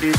Here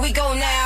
we go now.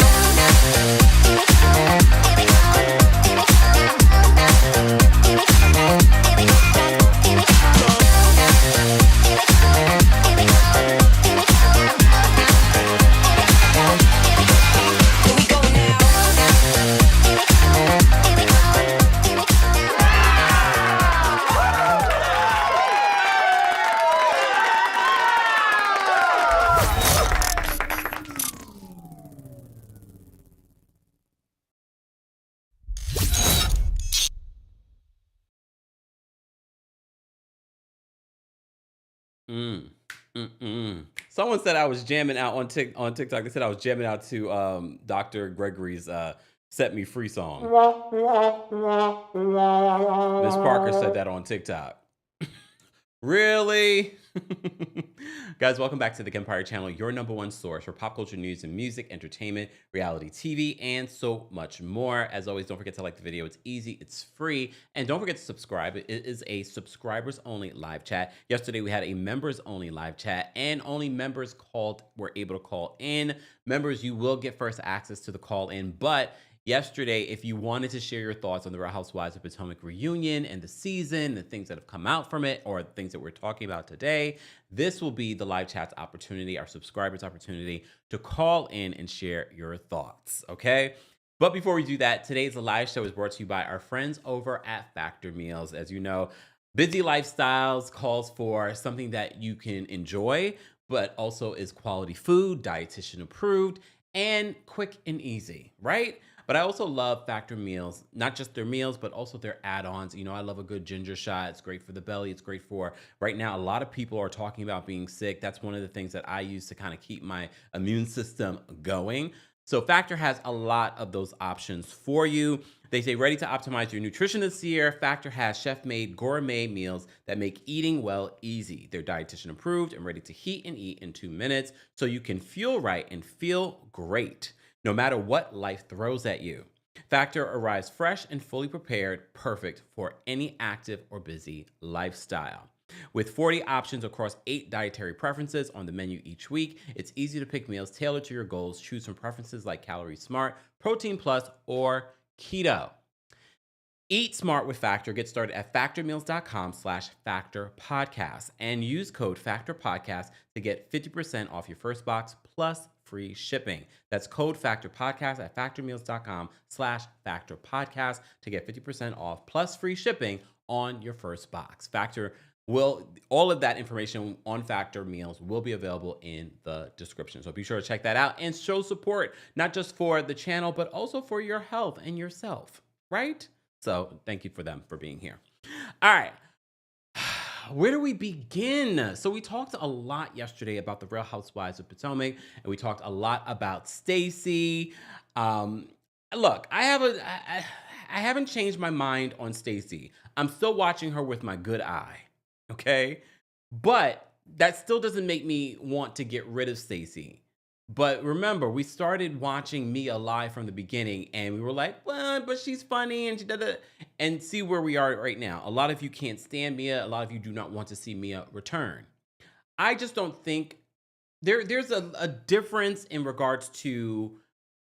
Someone said I was jamming out on TikTok. They said I was jamming out to Dr. Gregory's "Set Me Free" song. Miss Parker said that on TikTok. Really? Guys, welcome back to the Kempire channel, your #1 source for pop culture news and music, entertainment, reality TV, and so much more. As always, don't forget to like the video. It's easy, it's free, and don't forget to subscribe. It is a subscribers-only live chat. Yesterday, we had a members-only live chat, and only members were able to call in. Members, you will get first access to the call-in, but yesterday, if you wanted to share your thoughts on the Real Housewives of Potomac reunion and the season, the things that have come out from it, or things that we're talking about today, this will be the live chat's opportunity, our subscribers' opportunity to call in and share your thoughts, okay? But before we do that, today's live show is brought to you by our friends over at Factor Meals. As you know, busy lifestyles calls for something that you can enjoy, but also is quality food, dietitian approved, and quick and easy, right? But I also love Factor Meals, not just their meals, but also their add-ons. You know, I love a good ginger shot. It's great for the belly. It's great for, right now, a lot of people are talking about being sick. That's one of the things that I use to kind of keep my immune system going. So Factor has a lot of those options for you. They say, ready to optimize your nutrition this year. Factor has chef-made gourmet meals that make eating well easy. They're dietitian approved and ready to heat and eat in 2 minutes, so you can fuel right and feel great, no matter what life throws at you. Factor arrives fresh and fully prepared, perfect for any active or busy lifestyle. With 40 options across 8 dietary preferences on the menu each week, it's easy to pick meals tailored to your goals. Choose from preferences like Calorie Smart, Protein Plus, or Keto. Eat smart with Factor. Get started at factormeals.com/factorpodcast and use code FACTORPODCAST to get 50% off your first box plus free shipping. That's code FACTORPODCAST at factormeals.com/factorpodcast to get 50% off plus free shipping on your first box. All of that information on Factor Meals will be available in the description. So be sure to check that out and show support, not just for the channel, but also for your health and yourself, right? So thank you for them for being here. All right. Where do we begin? So we talked a lot yesterday about the Real Housewives of Potomac, and we talked a lot about Stacey. Look, I haven't changed my mind on Stacey. I'm still watching her with my good eye, okay? But that still doesn't make me want to get rid of Stacey. But remember, we started watching Mia live from the beginning, and we were like, well, but she's funny, and she does it. And see where we are right now. A lot of you can't stand Mia. A lot of you do not want to see Mia return. I just don't think there's a difference in regards to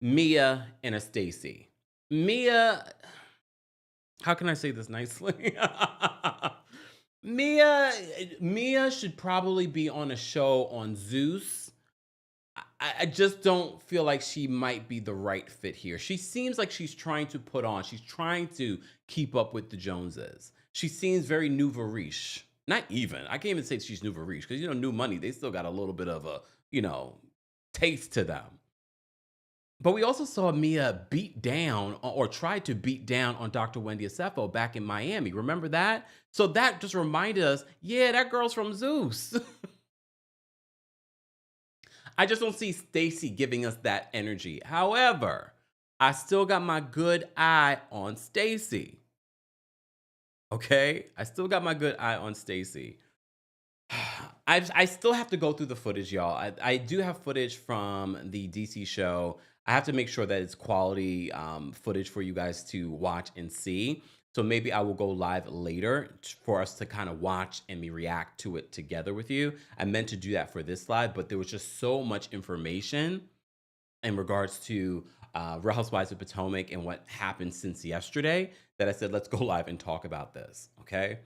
Mia and a Stacey. Mia, how can I say this nicely? Mia should probably be on a show on Zeus. I just don't feel like she might be the right fit here. She seems like she's trying to put on. She's trying to keep up with the Joneses. She seems very nouveau riche. Not even. I can't even say she's nouveau riche because, New Money, they still got a little bit of a, taste to them. But we also saw Mia beat down or tried to beat down on Dr. Wendy Asefo back in Miami. Remember that? So that just reminded us, yeah, that girl's from Zeus. I just don't see Stacey giving us that energy. However, I still got my good eye on Stacey. Okay? I still got my good eye on Stacey. I still have to go through the footage, y'all. I do have footage from the DC show. I have to make sure that it's quality footage for you guys to watch and see. So maybe I will go live later for us to kind of watch and me react to it together with you. I meant to do that for this live, but there was just so much information in regards to Real Housewives of Potomac and what happened since yesterday that I said, let's go live and talk about this, okay?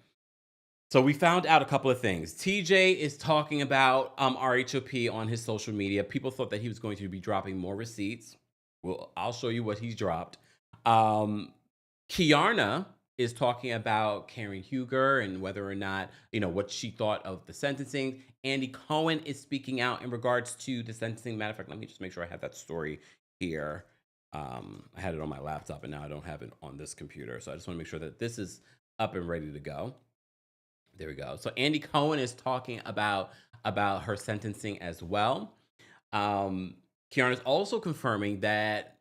So we found out a couple of things. TJ is talking about RHOP on his social media. People thought that he was going to be dropping more receipts. Well, I'll show you what he's dropped. Keiarna is talking about Karen Huger and whether or not, what she thought of the sentencing. Andy Cohen is speaking out in regards to the sentencing. Matter of fact, let me just make sure I have that story here. I had it on my laptop and now I don't have it on this computer. So I just want to make sure that this is up and ready to go. There we go. So Andy Cohen is talking about her sentencing as well. Keiarna is also confirming that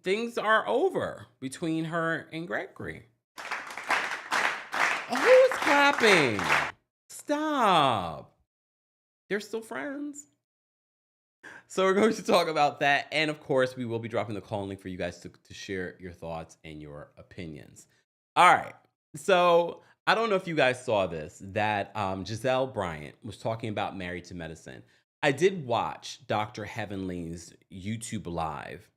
things are over between her and Gregory. Oh, who is clapping? Stop. They're still friends. So we're going to talk about that. And of course, we will be dropping the call link for you guys to share your thoughts and your opinions. All right. So I don't know if you guys saw this, that Giselle Bryant was talking about Married to Medicine. I did watch Dr. Heavenly's YouTube live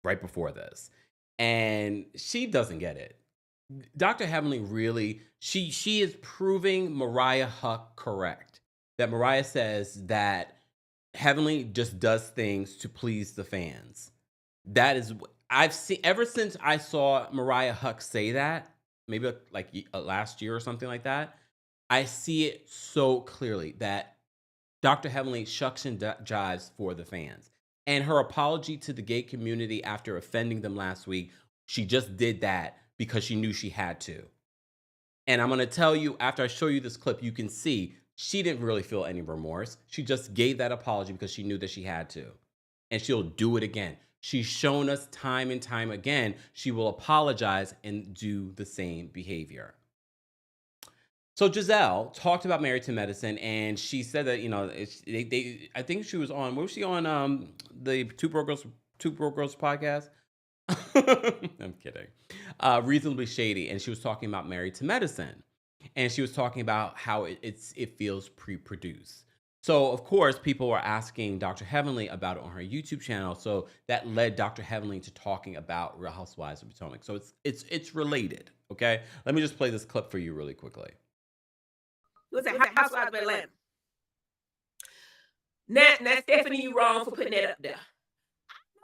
right before this, and she doesn't get it. Dr. Heavenly really, she is proving Mariah Huck correct. That Mariah says that Heavenly just does things to please the fans. That is, I've seen, ever since I saw Mariah Huck say that, maybe like last year or something like that, I see it so clearly that Dr. Heavenly shucks and jives for the fans. And her apology to the gay community after offending them last week, she just did that because she knew she had to. And I'm going to tell you, after I show you this clip, you can see she didn't really feel any remorse. She just gave that apology because she knew that she had to. And she'll do it again. She's shown us time and time again, she will apologize and do the same behavior. So Giselle talked about Married to Medicine, and she said that, I think she was on, where was she on the Two Broke Girls podcast? I'm kidding. Reasonably Shady, and she was talking about Married to Medicine. And she was talking about how it feels pre-produced. So, of course, people were asking Dr. Heavenly about it on her YouTube channel. So that led Dr. Heavenly to talking about Real Housewives of Potomac. So it's related, okay? Let me just play this clip for you really quickly. What's that? Housewives of Atlanta. Now, Stephanie, you wrong for putting that up there.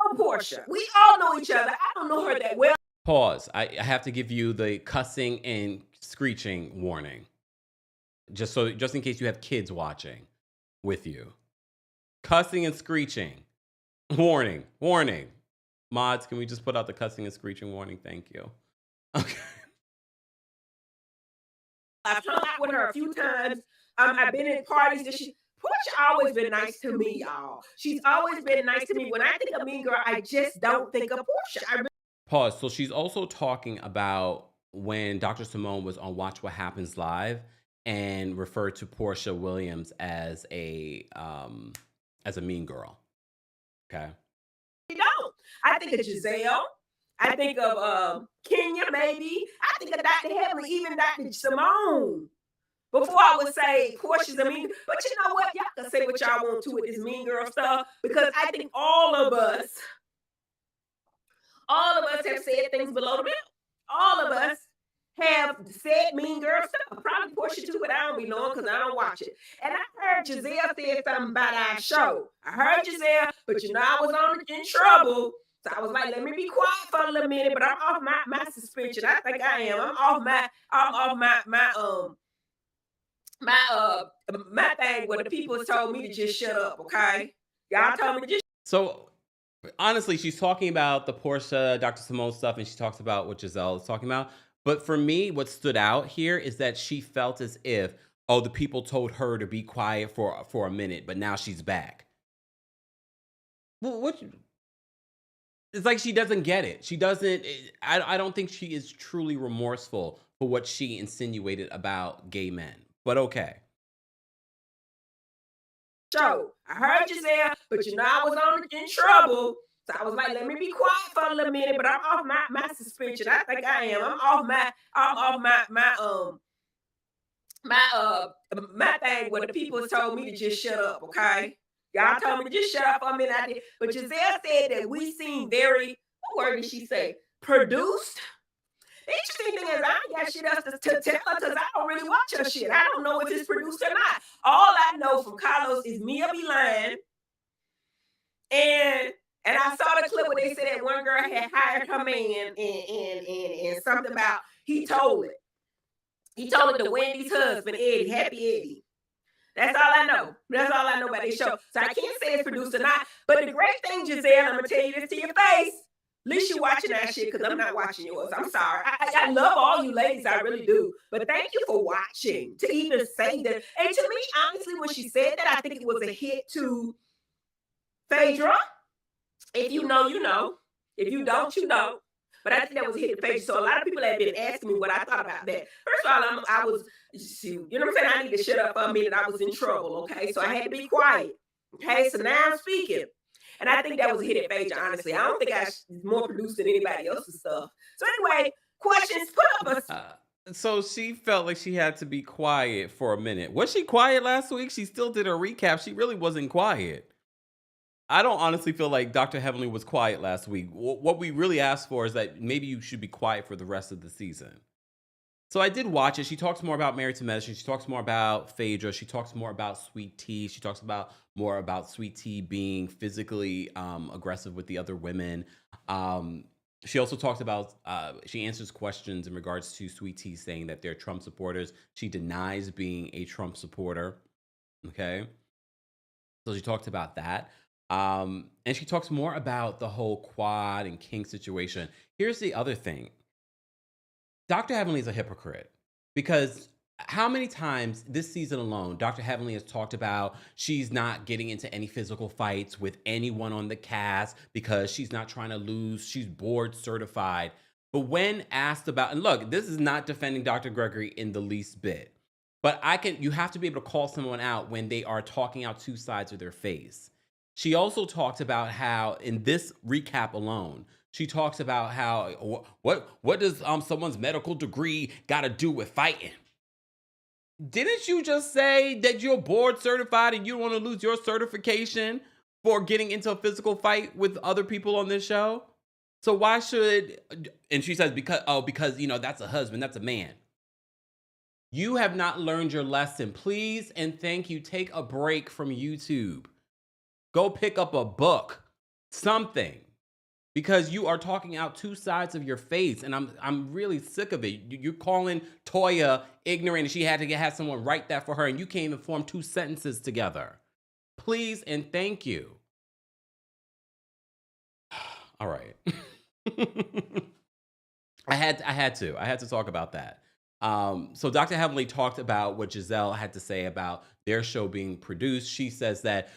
I know Portia. We all know each other. I don't know her that well. Pause. I have to give you the cussing and screeching warning. Just in case you have kids watching with you. Cussing and screeching. Warning. Warning. Mods, can we just put out the cussing and screeching warning? Thank you. Okay. I've hung out with her a few times. I've been in parties that Portia always been nice to me, y'all. She's always been nice to me. When I think of Mean Girl, I just don't think of Portia. Pause. So she's also talking about when Dr. Simone was on Watch What Happens Live and referred to Portia Williams as a mean girl. Okay. You don't. I think of Giselle. I think of Kenya, maybe. I think of Dr. Heavenly, even Dr. Simone. Before I would say Portia's a mean, but you know what? Y'all can say what y'all want to with this mean girl stuff, because I think all of us have said things below the belt. All of us have said mean girl stuff. Probably Portia too, but I don't be knowing because I don't watch it. And I heard Giselle said something about our show. I heard Giselle, but I was in trouble. So I was like, let me be quiet for a little minute, but I'm off my suspension. I think I am. I'm off my thing where the people told me to just shut up, okay? Y'all told me to just. So Honestly, she's talking about the Portia, Dr. Simone stuff, and she talks about what Giselle is talking about. But for me, what stood out here is that she felt as if, oh, the people told her to be quiet for a minute, but now she's back. Well, it's like she doesn't get it. She doesn't. I don't think she is truly remorseful for what she insinuated about gay men. But okay. Show. I heard you there, but I was in trouble. So I was like, let me be quiet for a little minute, but I'm off my suspension. I think I am. I'm off my thing where the people told me to just shut up, okay? Y'all told me to just shut up for a minute. I did. But Giselle said that we seem very, what word did she say? Produced. The interesting thing is I ain't got shit else to tell her because I don't really watch her shit. I don't know if it's produced or not. All I know from Carlos is Mia be lying. And I saw the clip where they said that one girl had hired her man and something about he told it. He told it to Wendy's husband, Eddie, Happy Eddie. That's all I know. That's all I know about this show. So I can't say it's produced or not. But the great thing, Giselle, I'm gonna tell you this to your face. At least you're watching that shit because I'm not watching yours. I'm sorry. I love all you ladies. I really do. But thank you for watching to even say that. And to me, honestly, when she said that, I think it was a hit to Phaedra. If you know, you know. If you don't, you don't. But I think that was a hit to Phaedra. So a lot of people have been asking me what I thought about that. First of all, I was, you know what I'm saying? I need to shut up for a minute. I was in trouble, okay? So I had to be quiet. Okay, so now I'm speaking. And I think that was a hit at Phaedra, honestly. I don't think I more produced than anybody else's stuff. So anyway, questions, put up a... So she felt like she had to be quiet for a minute. Was she quiet last week? She still did a recap. She really wasn't quiet. I don't honestly feel like Dr. Heavenly was quiet last week. What we really asked for is that maybe you should be quiet for the rest of the season. So I did watch it. She talks more about Married to Medicine. She talks more about Phaedra. She talks more about Sweet Tea. She talks more about Sweet Tea being physically aggressive with the other women. She also talks about, she answers questions in regards to Sweet Tea saying that they're Trump supporters. She denies being a Trump supporter. Okay. So she talked about that. And she talks more about the whole quad and king situation. Here's the other thing. Dr. Heavenly is a hypocrite because how many times this season alone, Dr. Heavenly has talked about she's not getting into any physical fights with anyone on the cast because she's not trying to lose. She's board certified. But when asked about, and look, this is not defending Dr. Gregory in the least bit, but you have to be able to call someone out when they are talking out two sides of their face. She also talked about how in this recap alone, she talks about how what does someone's medical degree got to do with fighting? Didn't you just say that you're board certified and you don't want to lose your certification for getting into a physical fight with other people on this show? So why should, and she says because that's a husband, that's a man. You have not learned your lesson. Please and thank you. Take a break from YouTube. Go pick up a book, something. Because you are talking out two sides of your face, and I'm really sick of it. You're calling Toya ignorant, and she had to have someone write that for her, and you can't even form two sentences together. Please and thank you. All right. I had to talk about that. So Dr. Heavenly talked about what Giselle had to say about their show being produced. She says that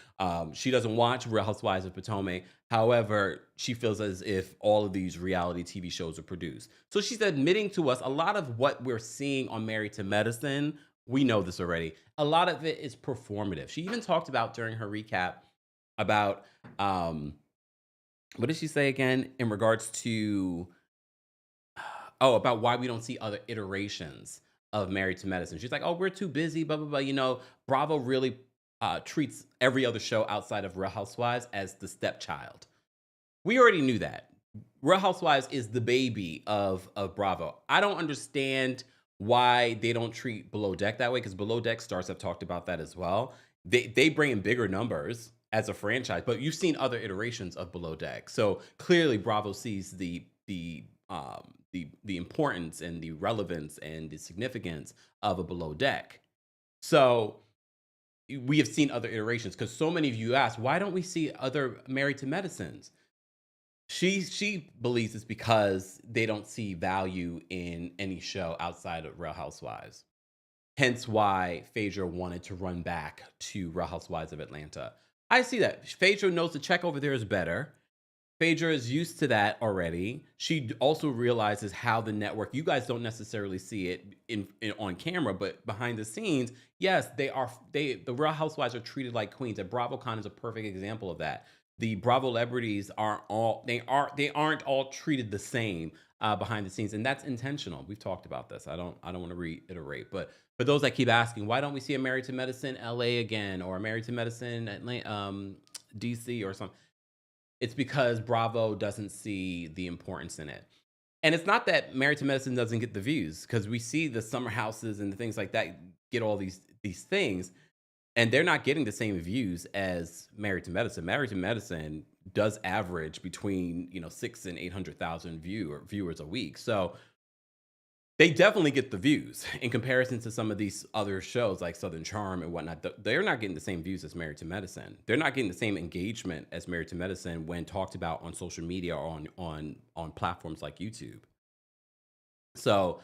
she doesn't watch Real Housewives of Potomac. However, she feels as if all of these reality TV shows are produced. So she's admitting to us a lot of what we're seeing on Married to Medicine. We know this already. A lot of it is performative. She even talked about during her recap about, what did she say again in regards to, about why we don't see other iterations of Married to Medicine. She's like, oh, we're too busy, blah, blah, blah. Bravo really treats every other show outside of Real Housewives as the stepchild. We already knew that. Real Housewives is the baby of Bravo. I don't understand why they don't treat Below Deck that way, because Below Deck stars have talked about that as well. They bring in bigger numbers as a franchise, but you've seen other iterations of Below Deck. So clearly Bravo sees the importance and the relevance and the significance of a Below Deck. So we have seen other iterations, because so many of you asked, why don't we see other Married to Medicines? She believes it's because they don't see value in any show outside of Real Housewives. Hence why Phaedra wanted to run back to Real Housewives of Atlanta. I see that. Phaedra knows the check over there is better. Phaedra is used to that already. She also realizes how the network, you guys don't necessarily see it in on camera, but behind the scenes, yes, the Real Housewives are treated like queens. And BravoCon is a perfect example of that. The Bravo celebrities aren't all treated the same behind the scenes, and that's intentional. We've talked about this. I don't want to reiterate, but for those that keep asking, why don't we see a Married to Medicine LA again, or a Married to Medicine Atlanta, DC or something? It's because Bravo doesn't see the importance in it. And it's not that Married to Medicine doesn't get the views, because we see the summer houses and the things like that get all these things, and they're not getting the same views as Married to Medicine. Married to Medicine does average between 6 and 800,000 viewers a week. So they definitely get the views in comparison to some of these other shows like Southern Charm and whatnot. They're not getting the same views as Married to Medicine. They're not getting the same engagement as Married to Medicine when talked about on social media or on platforms like YouTube. So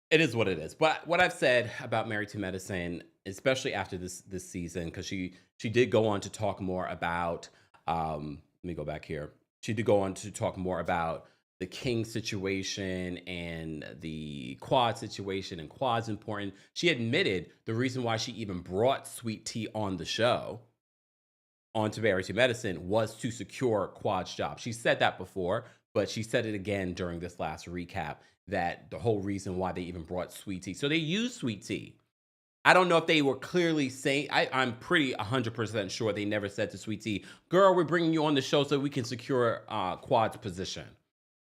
it is what it is. But what I've said about Married to Medicine, especially after this season, because she did go on to talk more about. Let me go back here. She did go on to talk more about the King situation and the Quad situation, and Quad's important. She admitted the reason why she even brought Sweet Tea on the show, onto Married to Medicine, was to secure Quad's job. She said that before, but she said it again during this last recap, that the whole reason why they even brought Sweet Tea. So they used Sweet Tea. I don't know if they were clearly saying, I'm pretty 100% sure they never said to Sweet Tea, girl, we're bringing you on the show so we can secure Quad's position.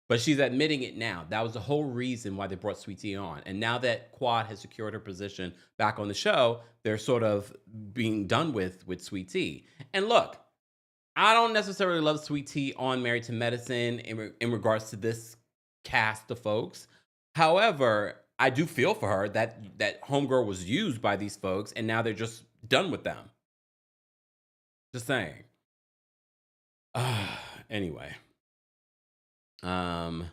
But she's admitting it now. That was the whole reason why they brought Sweet Tea on. And now that Quad has secured her position back on the show, they're sort of being done with Sweet Tea. And look, I don't necessarily love Sweet Tea on Married to Medicine in regards to this cast of folks. However, I do feel for her that homegirl was used by these folks, and now they're just done with them. Just saying. Anyway. Well,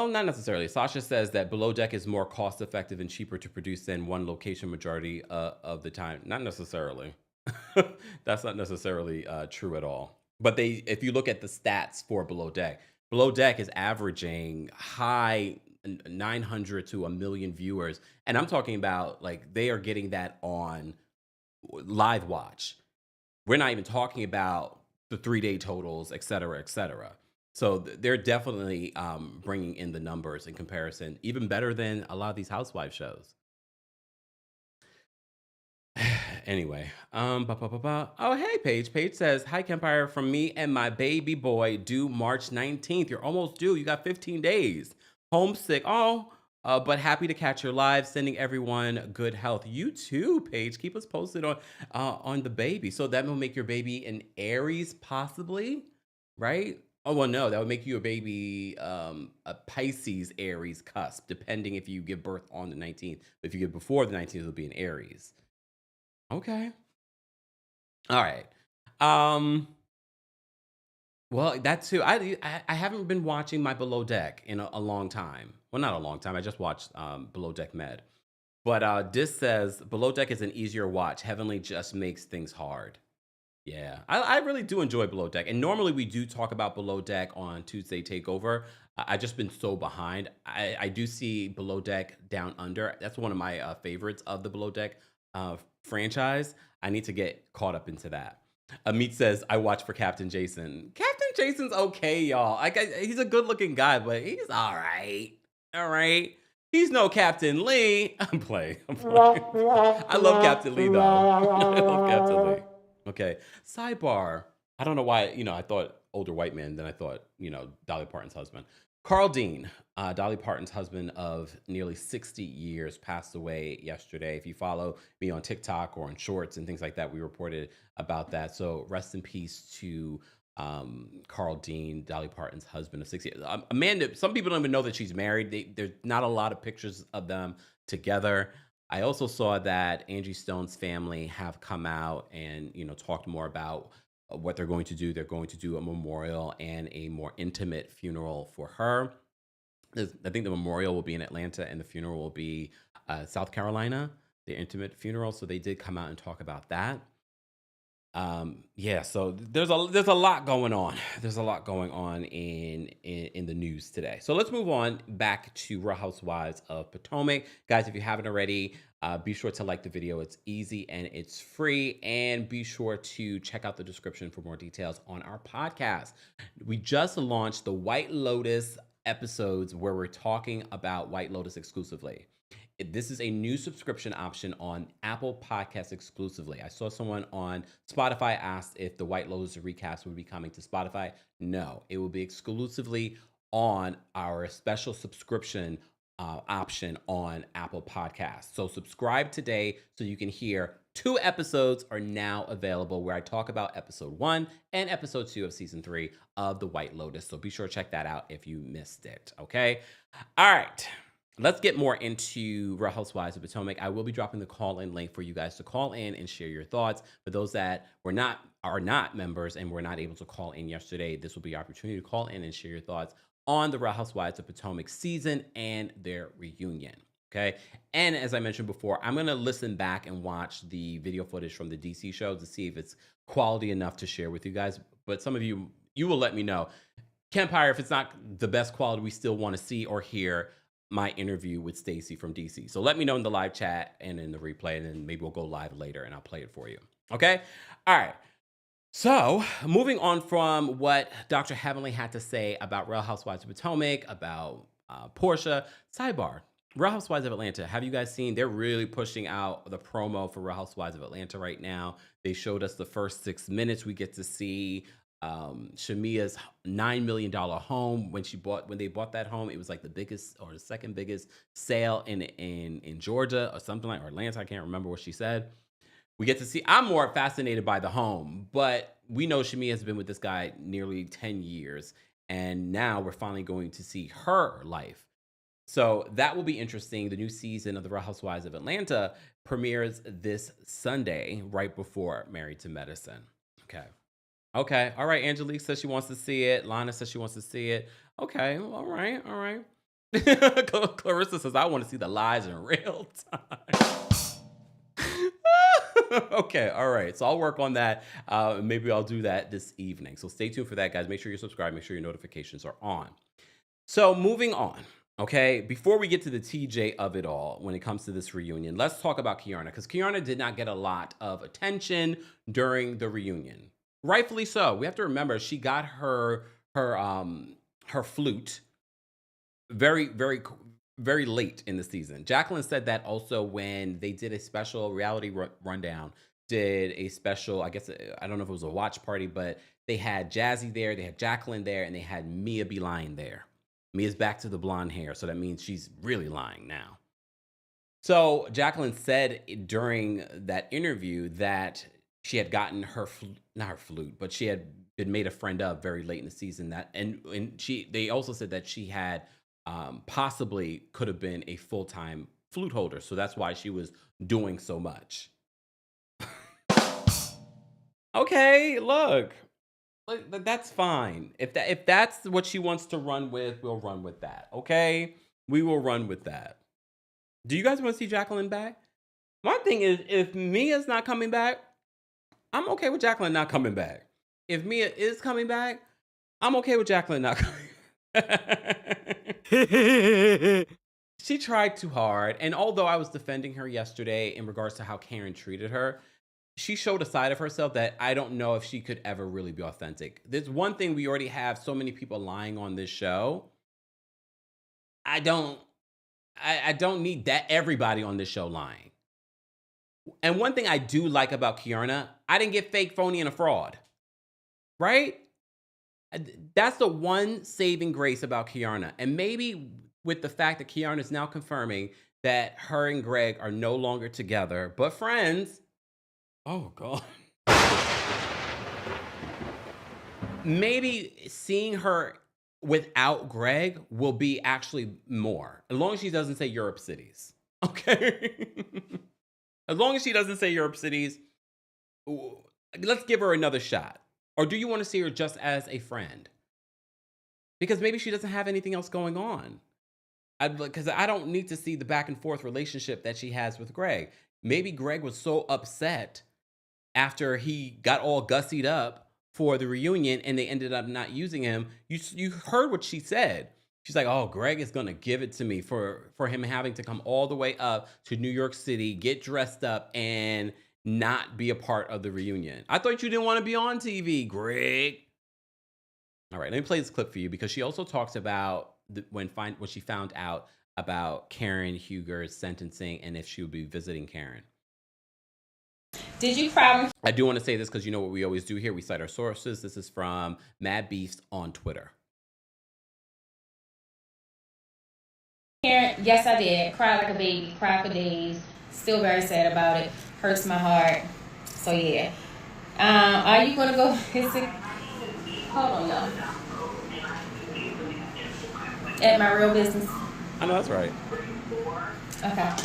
not necessarily. Sasha says that Below Deck is more cost effective and cheaper to produce than one location majority of the time. Not necessarily. That's not necessarily true at all. But if you look at the stats for Below Deck is averaging high 900 to 1 million viewers. And I'm talking about, like, they are getting that on live watch. We're not even talking about the 3-day totals, et cetera, et cetera. So they're definitely bringing in the numbers in comparison, even better than a lot of these housewife shows. Anyway, oh, hey, Paige. Paige says, hi, Kempire, from me and my baby boy, due March 19th. You're almost due. You got 15 days. Homesick. But happy to catch your live. Sending everyone good health. You too, Paige. Keep us posted on the baby. So that will make your baby an Aries, possibly, right? Oh, well, no, that would make you a baby, a Pisces Aries cusp, depending if you give birth on the 19th. If you give before the 19th, it'll be an Aries. Okay. All right. Well, that too. I haven't been watching my Below Deck in a long time. Well, not a long time. I just watched Below Deck Med. But Dis says Below Deck is an easier watch. Heavenly just makes things hard. Yeah, I really do enjoy Below Deck. And normally we do talk about Below Deck on Tuesday Takeover. I've just been so behind. I do see Below Deck Down Under. That's one of my favorites of the Below Deck franchise. I need to get caught up into that. Amit says, I watch for Captain Jason. Captain Jason's okay, y'all. He's a good-looking guy, but he's all right. All right. He's no Captain Lee. I'm playing. I love Captain Lee, though. I love Captain Lee. Okay. Sidebar. I don't know why, I thought older white man, then I thought, Dolly Parton's husband. Carl Dean, Dolly Parton's husband of nearly 60 years, passed away yesterday. If you follow me on TikTok or on Shorts and things like that, we reported about that. So rest in peace to Carl Dean, Dolly Parton's husband of 60 years. Amanda, some people don't even know that she's married. There's not a lot of pictures of them together. I also saw that Angie Stone's family have come out and, talked more about what they're going to do. They're going to do a memorial and a more intimate funeral for her. I think the memorial will be in Atlanta and the funeral will be South Carolina, the intimate funeral. So they did come out and talk about that. Yeah, so there's a lot going on. There's a lot going on in the news today. So let's move on back to Real Housewives of Potomac. Guys, if you haven't already, be sure to like the video. It's easy and it's free. And be sure to check out the description for more details on our podcast. We just launched the White Lotus episodes where we're talking about White Lotus exclusively. This is a new subscription option on Apple Podcasts exclusively. I saw someone on Spotify asked if the White Lotus recast would be coming to Spotify. No, it will be exclusively on our special subscription option on Apple Podcasts. So subscribe today so you can hear 2 episodes are now available where I talk about episode 1 and episode 2 of season 3 of the White Lotus. So be sure to check that out if you missed it. Okay. All right. Let's get more into Real Housewives of Potomac. I will be dropping the call-in link for you guys to call in and share your thoughts. For those that are not members and were not able to call in yesterday, this will be your opportunity to call in and share your thoughts on the Real Housewives of Potomac season and their reunion. Okay. And as I mentioned before, I'm going to listen back and watch the video footage from the DC show to see if it's quality enough to share with you guys. But some of you will let me know. Kempire, if it's not the best quality we still want to see or hear my interview with Stacey from DC. So let me know in the live chat and in the replay, and then maybe we'll go live later and I'll play it for you. Okay. All right. So moving on from what Dr. Heavenly had to say about Real Housewives of Potomac, about Portia, sidebar, Real Housewives of Atlanta. Have you guys seen? They're really pushing out the promo for Real Housewives of Atlanta right now. They showed us the first 6 minutes. We get to see Shamia's $9 million home. When they bought that home, it was like the biggest or the second biggest sale in Georgia or something like, or Atlanta. I can't remember what she said. We get to see, I'm more fascinated by the home, but we know Shamia has been with this guy nearly 10 years. And now we're finally going to see her life. So that will be interesting. The new season of The Real Housewives of Atlanta premieres this Sunday, right before Married to Medicine. Okay. All right. Angelique says she wants to see it. Lana says she wants to see it. Okay. All right. Clarissa says, I want to see the lies in real time. Okay. All right. So I'll work on that. Maybe I'll do that this evening. So stay tuned for that, guys. Make sure you're subscribed. Make sure your notifications are on. So moving on. Okay, before we get to the TJ of it all, when it comes to this reunion, let's talk about Keiarna, because Keiarna did not get a lot of attention during the reunion. Rightfully so. We have to remember she got her flute very late in the season. Jacqueline said that also when they did a special reality rundown, did a special, I guess, I don't know if it was a watch party, but they had Jazzy there, they had Jacqueline there, and they had Mia be lying there. Mia's back to the blonde hair, so that means she's really lying now. So Jacqueline said during that interview that she had gotten not her flute, but she had been made a friend of very late in the season. They also said that she had possibly could have been a full-time flute holder, so that's why she was doing so much. Okay, look. That's fine. If that's what she wants to run with, we'll run with that. Okay? We will run with that. Do you guys want to see Jacqueline back? My thing is, if Mia's not coming back, I'm okay with Jacqueline not coming back. If Mia is coming back, I'm okay with Jacqueline not coming back. She tried too hard. And although I was defending her yesterday in regards to how Karen treated her, she showed a side of herself that I don't know if she could ever really be authentic. There's one thing, we already have so many people lying on this show. I don't need that everybody on this show lying. And one thing I do like about Keiarna, I didn't get fake, phony, and a fraud. Right? That's the one saving grace about Keiarna. And maybe with the fact that Keiarna is now confirming that her and Greg are no longer together, but friends. Oh, God. Maybe seeing her without Greg will be actually more. As long as she doesn't say Europe cities. Okay? As long as she doesn't say Europe cities, let's give her another shot. Or do you want to see her just as a friend? Because maybe she doesn't have anything else going on. Because I don't need to see the back and forth relationship that she has with Greg. Maybe Greg was so upset after he got all gussied up for the reunion and they ended up not using him. You heard what she said. She's like, oh, Greg is going to give it to me for him having to come all the way up to New York City, get dressed up, and not be a part of the reunion. I thought you didn't want to be on TV, Greg. All right, let me play this clip for you because she also talks about when she found out about Karen Huger's sentencing and if she would be visiting Karen. Did you cry? I do want to say this because you know what we always do here. We cite our sources. This is from Mad Beast on Twitter. Karen, yes, I did. Cried like a baby. Cried for days. Still very sad about it. Hurts my heart. So yeah. Are you gonna go visit? Hold on, y'all. At my real business. I know that's right. Okay.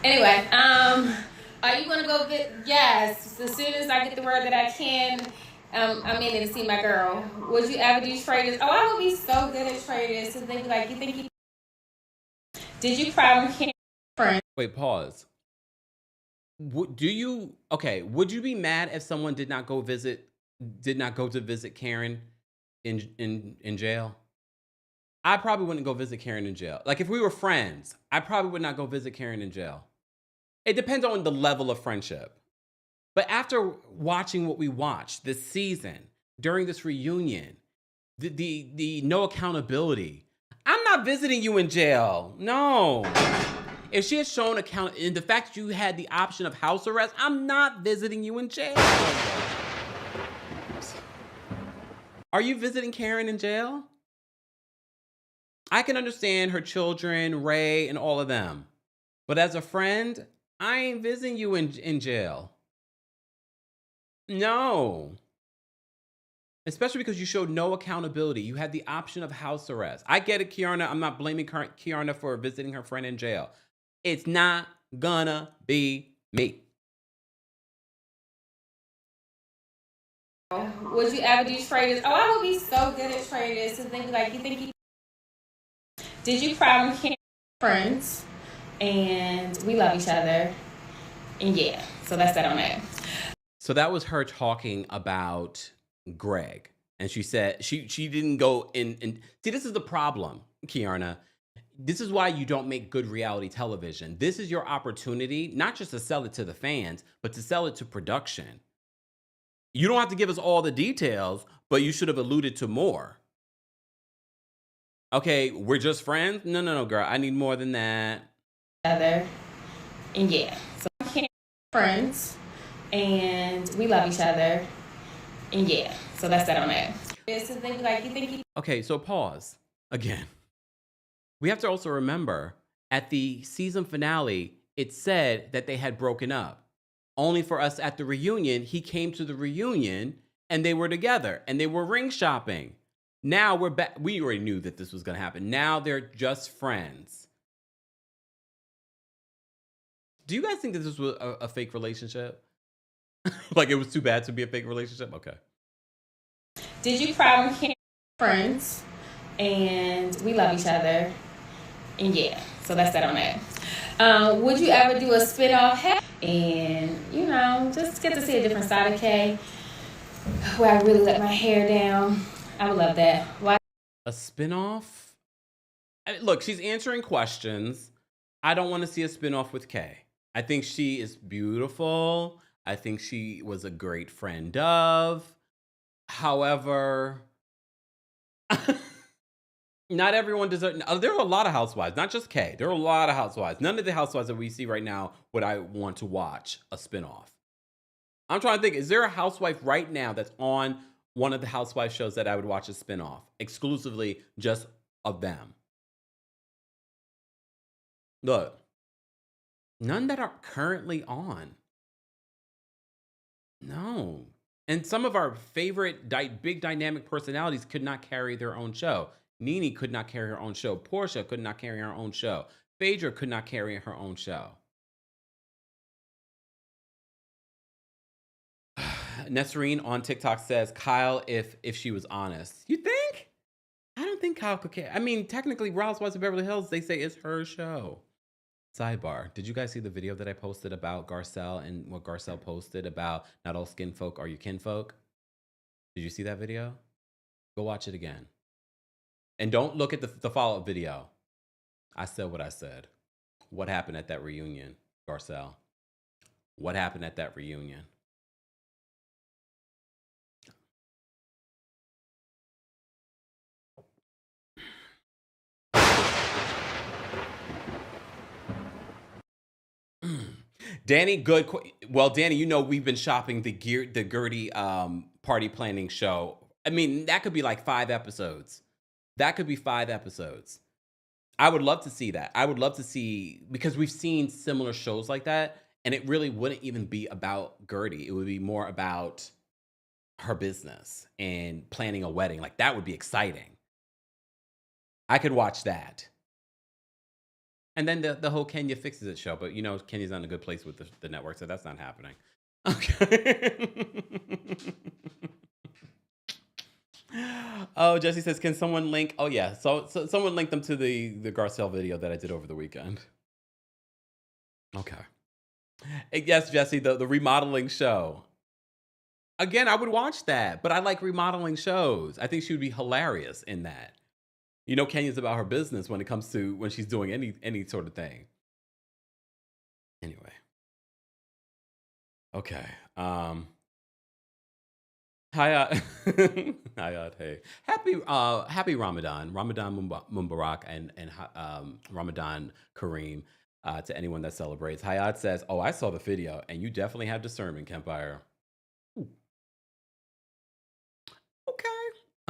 Anyway, are you gonna go get? Yes. As soon as I get the word that I can, I'm in there to see my girl. Would you ever do traders? Oh, I would be so good at traders. So they be like, you think you? Did you cry when Karen? Wait, pause. Would you be mad if someone did not go to visit Karen in jail? I probably wouldn't go visit Karen in jail. Like if we were friends, I probably would not go visit Karen in jail. It depends on the level of friendship. But after watching what we watched this season, during this reunion, the no accountability, I'm not visiting you in jail. No. If she had shown account, and the fact that you had the option of house arrest, I'm not visiting you in jail. Are you visiting Karen in jail? I can understand her children, Ray, and all of them. But as a friend, I ain't visiting you in jail. No. Especially because you showed no accountability. You had the option of house arrest. I get it, Keiarna. I'm not blaming Keiarna for visiting her friend in jail. It's not gonna be me. Would you ever do traders? Oh, I would be so good at traders. So they be like, you think you? Did you cry when Karen? Friends, and we love each other, and yeah. So that's that on that. So that was her talking about Greg. And she said she didn't go in and see, this is the problem, Keiarna. This is why you don't make good reality television. This is your opportunity, not just to sell it to the fans, but to sell it to production. You don't have to give us all the details, but you should have alluded to more. Okay, we're just friends? No, girl. I need more than that. Other, and yeah. So friends, and we love each other, and yeah. So that's that on that. So they be like, you think you? Okay, so pause again. We have to also remember at the season finale, it said that they had broken up. Only for us at the reunion, he came to the reunion and they were together and they were ring shopping. Now we're back. We already knew that this was going to happen. Now they're just friends. Do you guys think that this was a fake relationship? Like it was too bad to be a fake relationship? Okay. Did you cry when Karen? Friends, and we love each other, and yeah. So that's that on that. Would you ever do a spin-off? And you know, just get to see a different side of Kay, where I really let my hair down. I would love that. Why? A spin-off? Look, she's answering questions. I don't want to see a spin-off with Kay. I think she is beautiful. I think she was a great friend of. However, not everyone deserves. There are a lot of housewives, not just Kay. There are a lot of housewives. None of the housewives that we see right now would I want to watch a spinoff. I'm trying to think, is there a housewife right now that's on one of the housewife shows that I would watch a spinoff exclusively just of them? Look, none that are currently on. No. And some of our favorite big dynamic personalities could not carry their own show. Nene could not carry her own show. Portia could not carry her own show. Phaedra could not carry her own show. Nesreen on TikTok says, Kyle, if she was honest. You think? I don't think Kyle could care. I mean, technically, Housewives of Beverly Hills, they say it's her show. Sidebar. Did you guys see the video that I posted about Garcelle and what Garcelle posted about not all skin folk are your kinfolk? Did you see that video? Go watch it again. And don't look at the follow-up video. I said what I said. What happened at that reunion, Garcelle? What happened at that reunion? Danny, good. Well, Danny, you know we've been shopping the Gertie party planning show. I mean, that could be like 5 episodes. That could be 5 episodes. I would love to see that. I would love to see, because we've seen similar shows like that, and it really wouldn't even be about Gertie. It would be more about her business and planning a wedding. Like, that would be exciting. I could watch that. And then the whole Kenya Fixes It show. But, you know, Kenya's not in a good place with the network, so that's not happening. Okay. Oh, Jesse says, can someone link? Oh, yeah. So someone link them to the Garcelle video that I did over the weekend. Okay. Yes, Jesse, the remodeling show. Again, I would watch that, but I like remodeling shows. I think she would be hilarious in that. You know, Kenya's about her business when it comes to when she's doing any sort of thing. Anyway. Okay. Hi, Hayat, hey. Happy Ramadan. Ramadan Mubarak and Ramadan Kareem to anyone that celebrates. Hayat says, oh, I saw the video and you definitely have discernment, Kempire. Ooh.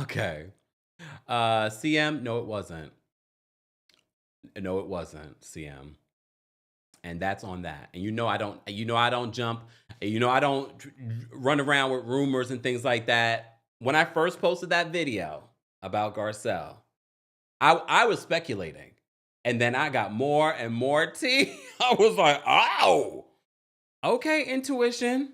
Okay. CM, no, it wasn't. No, it wasn't, CM. And that's on that. And I don't jump. I don't run around with rumors and things like that. When I first posted that video about Garcelle, I was speculating. And then I got more and more tea. I was like, oh, okay, intuition.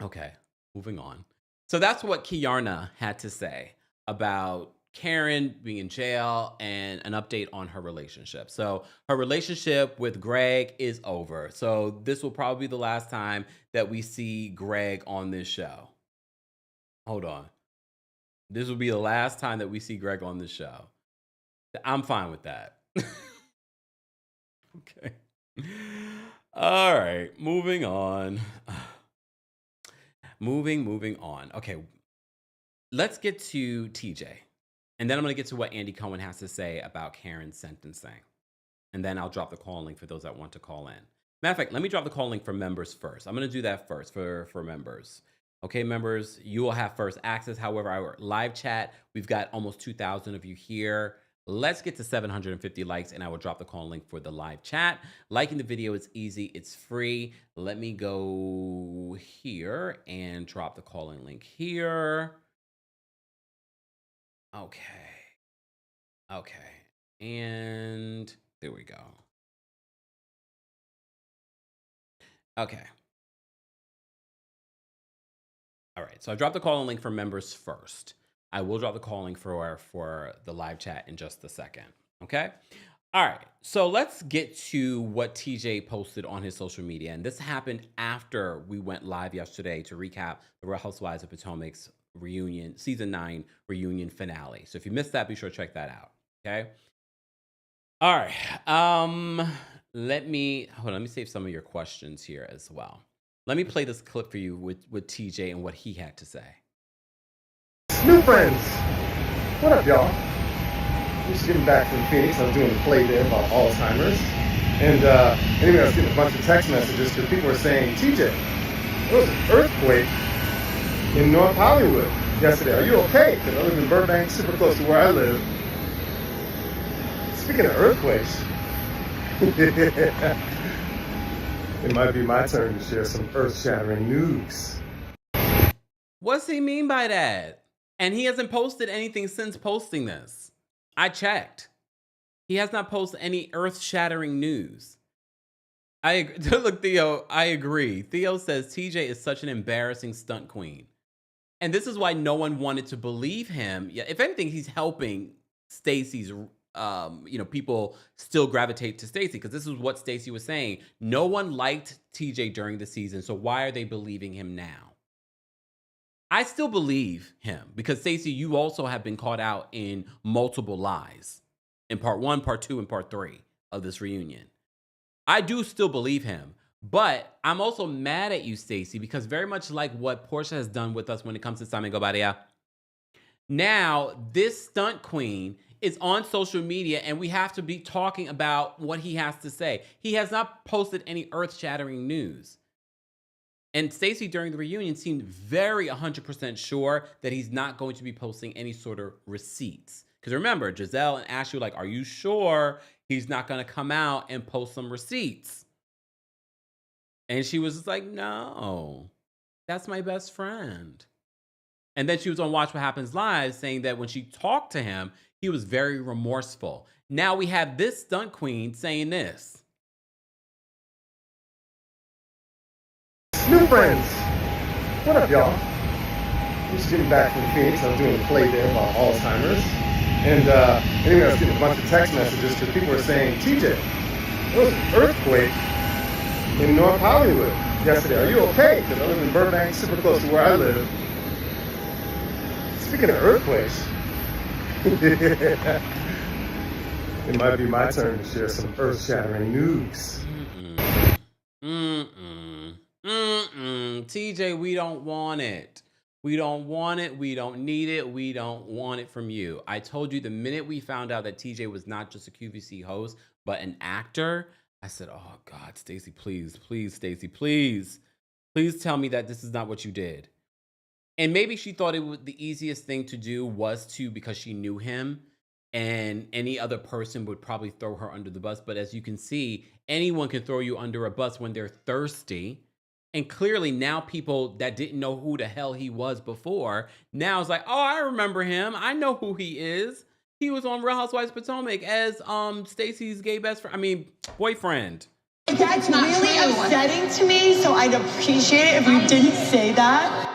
Okay, moving on. So that's what Keiarna had to say about Karen being in jail and an update on her relationship. So her relationship with Greg is over. So this will probably be the last time that we see Greg on this show. Hold on. This will be the last time that we see Greg on this show. I'm fine with that. Okay. All right, moving on. Moving on. Okay, let's get to TJ. And then I'm going to get to what Andy Cohen has to say about Karen's sentencing. And then I'll drop the call link for those that want to call in. Matter of fact, let me drop the call link for members first. I'm going to do that first for members. Okay, members, you will have first access. However, our live chat, we've got almost 2,000 of you here. Let's get to 750 likes and I will drop the call link for the live chat. Liking the video is easy. It's free. Let me go here and drop the call-in link here. Okay. And there we go. Okay. All right. So I dropped the call-in link for members first. I will drop the call link for the live chat in just a second. Okay. All right. So let's get to what TJ posted on his social media. And this happened after we went live yesterday to recap the Real Housewives of Potomac's reunion, season 9 reunion finale. So if you missed that, be sure to check that out. Okay. All right. Let me save some of your questions here as well. Let me play this clip for you with TJ and what he had to say. New friends. What up, y'all? I'm just getting back from Phoenix. I was doing a play there about Alzheimer's. And anyway, I was getting a bunch of text messages because people were saying, TJ, there was an earthquake in North Hollywood yesterday. Are you okay? Because I live in Burbank, super close to where I live. Speaking of earthquakes, it might be my turn to share some earth-shattering news. What's he mean by that? And he hasn't posted anything since posting this. I checked. He has not posted any earth-shattering news. I agree. Look, Theo, I agree. Theo says TJ is such an embarrassing stunt queen. And this is why no one wanted to believe him. Yeah, if anything, he's helping Stacey's people still gravitate to Stacey, because this is what Stacey was saying. No one liked TJ during the season, so why are they believing him now? I still believe him because Stacey, you also have been caught out in multiple lies in part 1, part 2, and part 3 of this reunion. I do still believe him. But I'm also mad at you, Stacey, because very much like what Portia has done with us when it comes to Simon Gobadia, now this stunt queen is on social media and we have to be talking about what he has to say. He has not posted any earth-shattering news. And Stacey during the reunion seemed very 100% sure that he's not going to be posting any sort of receipts. Because remember, Giselle and Ashley were like, are you sure he's not going to come out and post some receipts? And she was just like, no, that's my best friend. And then she was on Watch What Happens Live saying that when she talked to him, he was very remorseful. Now we have this stunt queen saying this. New friends. What up, y'all? I'm just getting back from Phoenix. I was doing a play there about Alzheimer's. And anyway, I was getting a bunch of text messages because people were saying, TJ, there was an earthquake in North Hollywood yesterday. Are you okay? Because I live in Burbank, super close to where I live. Speaking of earthquakes, it might be my turn to share some earth-shattering news. TJ, we don't want it. We don't want it. We don't need it. We don't want it from you. I told you the minute we found out that TJ was not just a QVC host, but an actor, I said, oh God, Stacey, please, Stacey, please tell me that this is not what you did. And maybe she thought it was the easiest thing to do was to, because she knew him and any other person would probably throw her under the bus. But as you can see, anyone can throw you under a bus when they're thirsty. And clearly now people that didn't know who the hell he was before, now it's like, oh, I remember him. I know who he is. He was on Real Housewives of Potomac as Stacey's gay best friend. I mean, boyfriend. That's really upsetting to me, so I'd appreciate it if you didn't say that.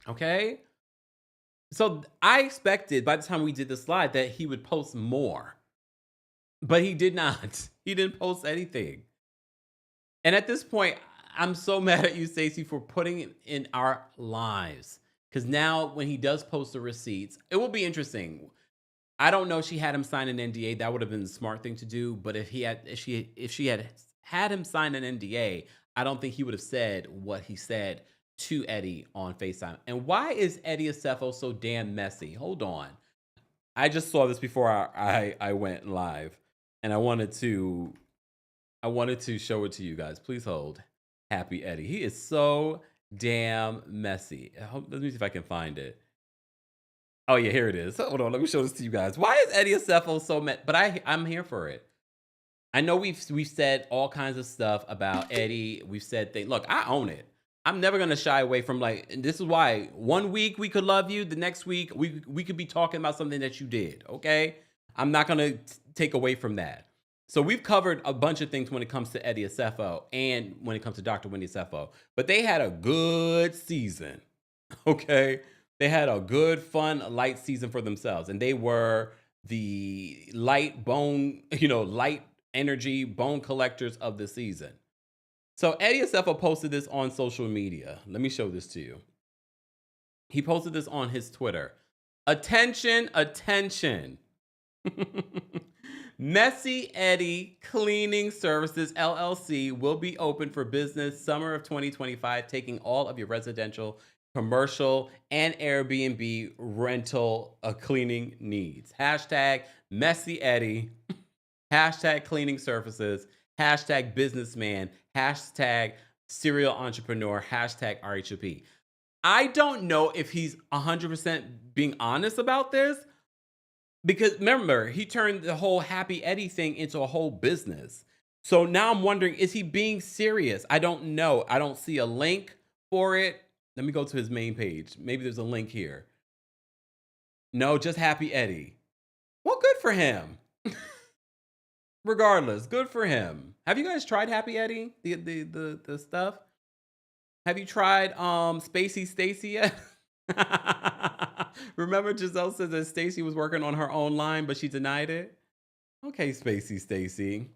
Okay. So I expected by the time we did the slide that he would post more. But he did not. He didn't post anything. And at this point, I'm so mad at you, Stacey, for putting it in our lives. Because now when he does post the receipts, it will be interesting. I don't know if she had him sign an NDA. That would have been the smart thing to do. But if she had him sign an NDA, I don't think he would have said what he said to Eddie on FaceTime. And why is Eddie Acefo so damn messy? Hold on. I just saw this before I went live. And I wanted to show it to you guys. Please hold. Happy Eddie. He is so damn messy. Let me see if I can find it. Oh yeah, here it is. Hold on, let me show this to you guys. Why is Eddie Acefo so mad? But I'm here for it. I know we've said all kinds of stuff about Eddie. We've said things. Look, I own it. I'm never gonna shy away from and this is why 1 week we could love you, the next week we could be talking about something that you did. Okay, I'm not gonna take away from that. So we've covered a bunch of things when it comes to Eddie Acefo and when it comes to Dr. Wendy Acefo. But they had a good season, okay? They had a good, fun, light season for themselves. And they were the light energy bone collectors of the season. So Eddie Acefo posted this on social media. Let me show this to you. He posted this on his Twitter. Attention, attention. Messy Eddie Cleaning Services LLC will be open for business summer of 2025, taking all of your residential, commercial, and Airbnb rental cleaning needs. Hashtag Messy Eddie, hashtag cleaning services, hashtag businessman, hashtag serial entrepreneur, hashtag RHOP. I don't know if he's 100% being honest about this. Because remember, he turned the whole Happy Eddie thing into a whole business. So now I'm wondering, is he being serious? I don't know. I don't see a link for it. Let me go to his main page. Maybe there's a link here. No, just Happy Eddie. Well, good for him. Regardless, good for him. Have you guys tried Happy Eddie? The stuff? Have you tried Spacey Stacey yet? Remember Giselle said that Stacey was working on her own line, but she denied it? Okay, Spacey Stacey.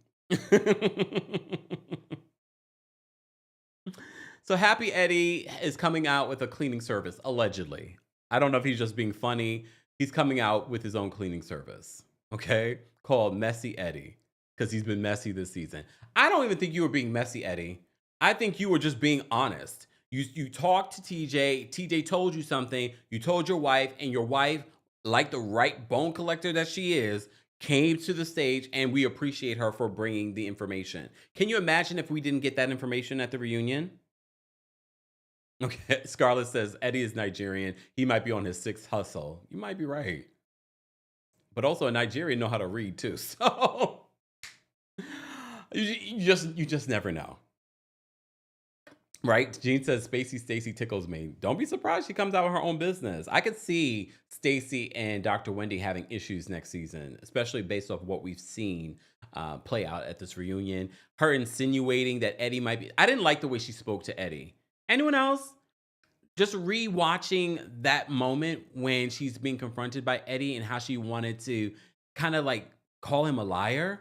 So Happy Eddie is coming out with a cleaning service, allegedly. I don't know if he's just being funny. He's coming out with his own cleaning service, okay? Called Messy Eddie, because he's been messy this season. I don't even think you were being messy, Eddie. I think you were just being honest. You talked to TJ. TJ told you something. You told your wife, and your wife, like the right bone collector that she is, came to the stage, and we appreciate her for bringing the information. Can you imagine if we didn't get that information at the reunion? Okay, Scarlett says, Eddie is Nigerian. He might be on his sixth hustle. You might be right. But also a Nigerian know how to read too. So you just never know. Right? Jean says, Stacey tickles me. Don't be surprised she comes out with her own business. I could see Stacey and Dr. Wendy having issues next season, especially based off what we've seen play out at this reunion. Her insinuating that Eddie might be... I didn't like the way she spoke to Eddie. Anyone else? Just re-watching that moment when she's being confronted by Eddie and how she wanted to kind of like call him a liar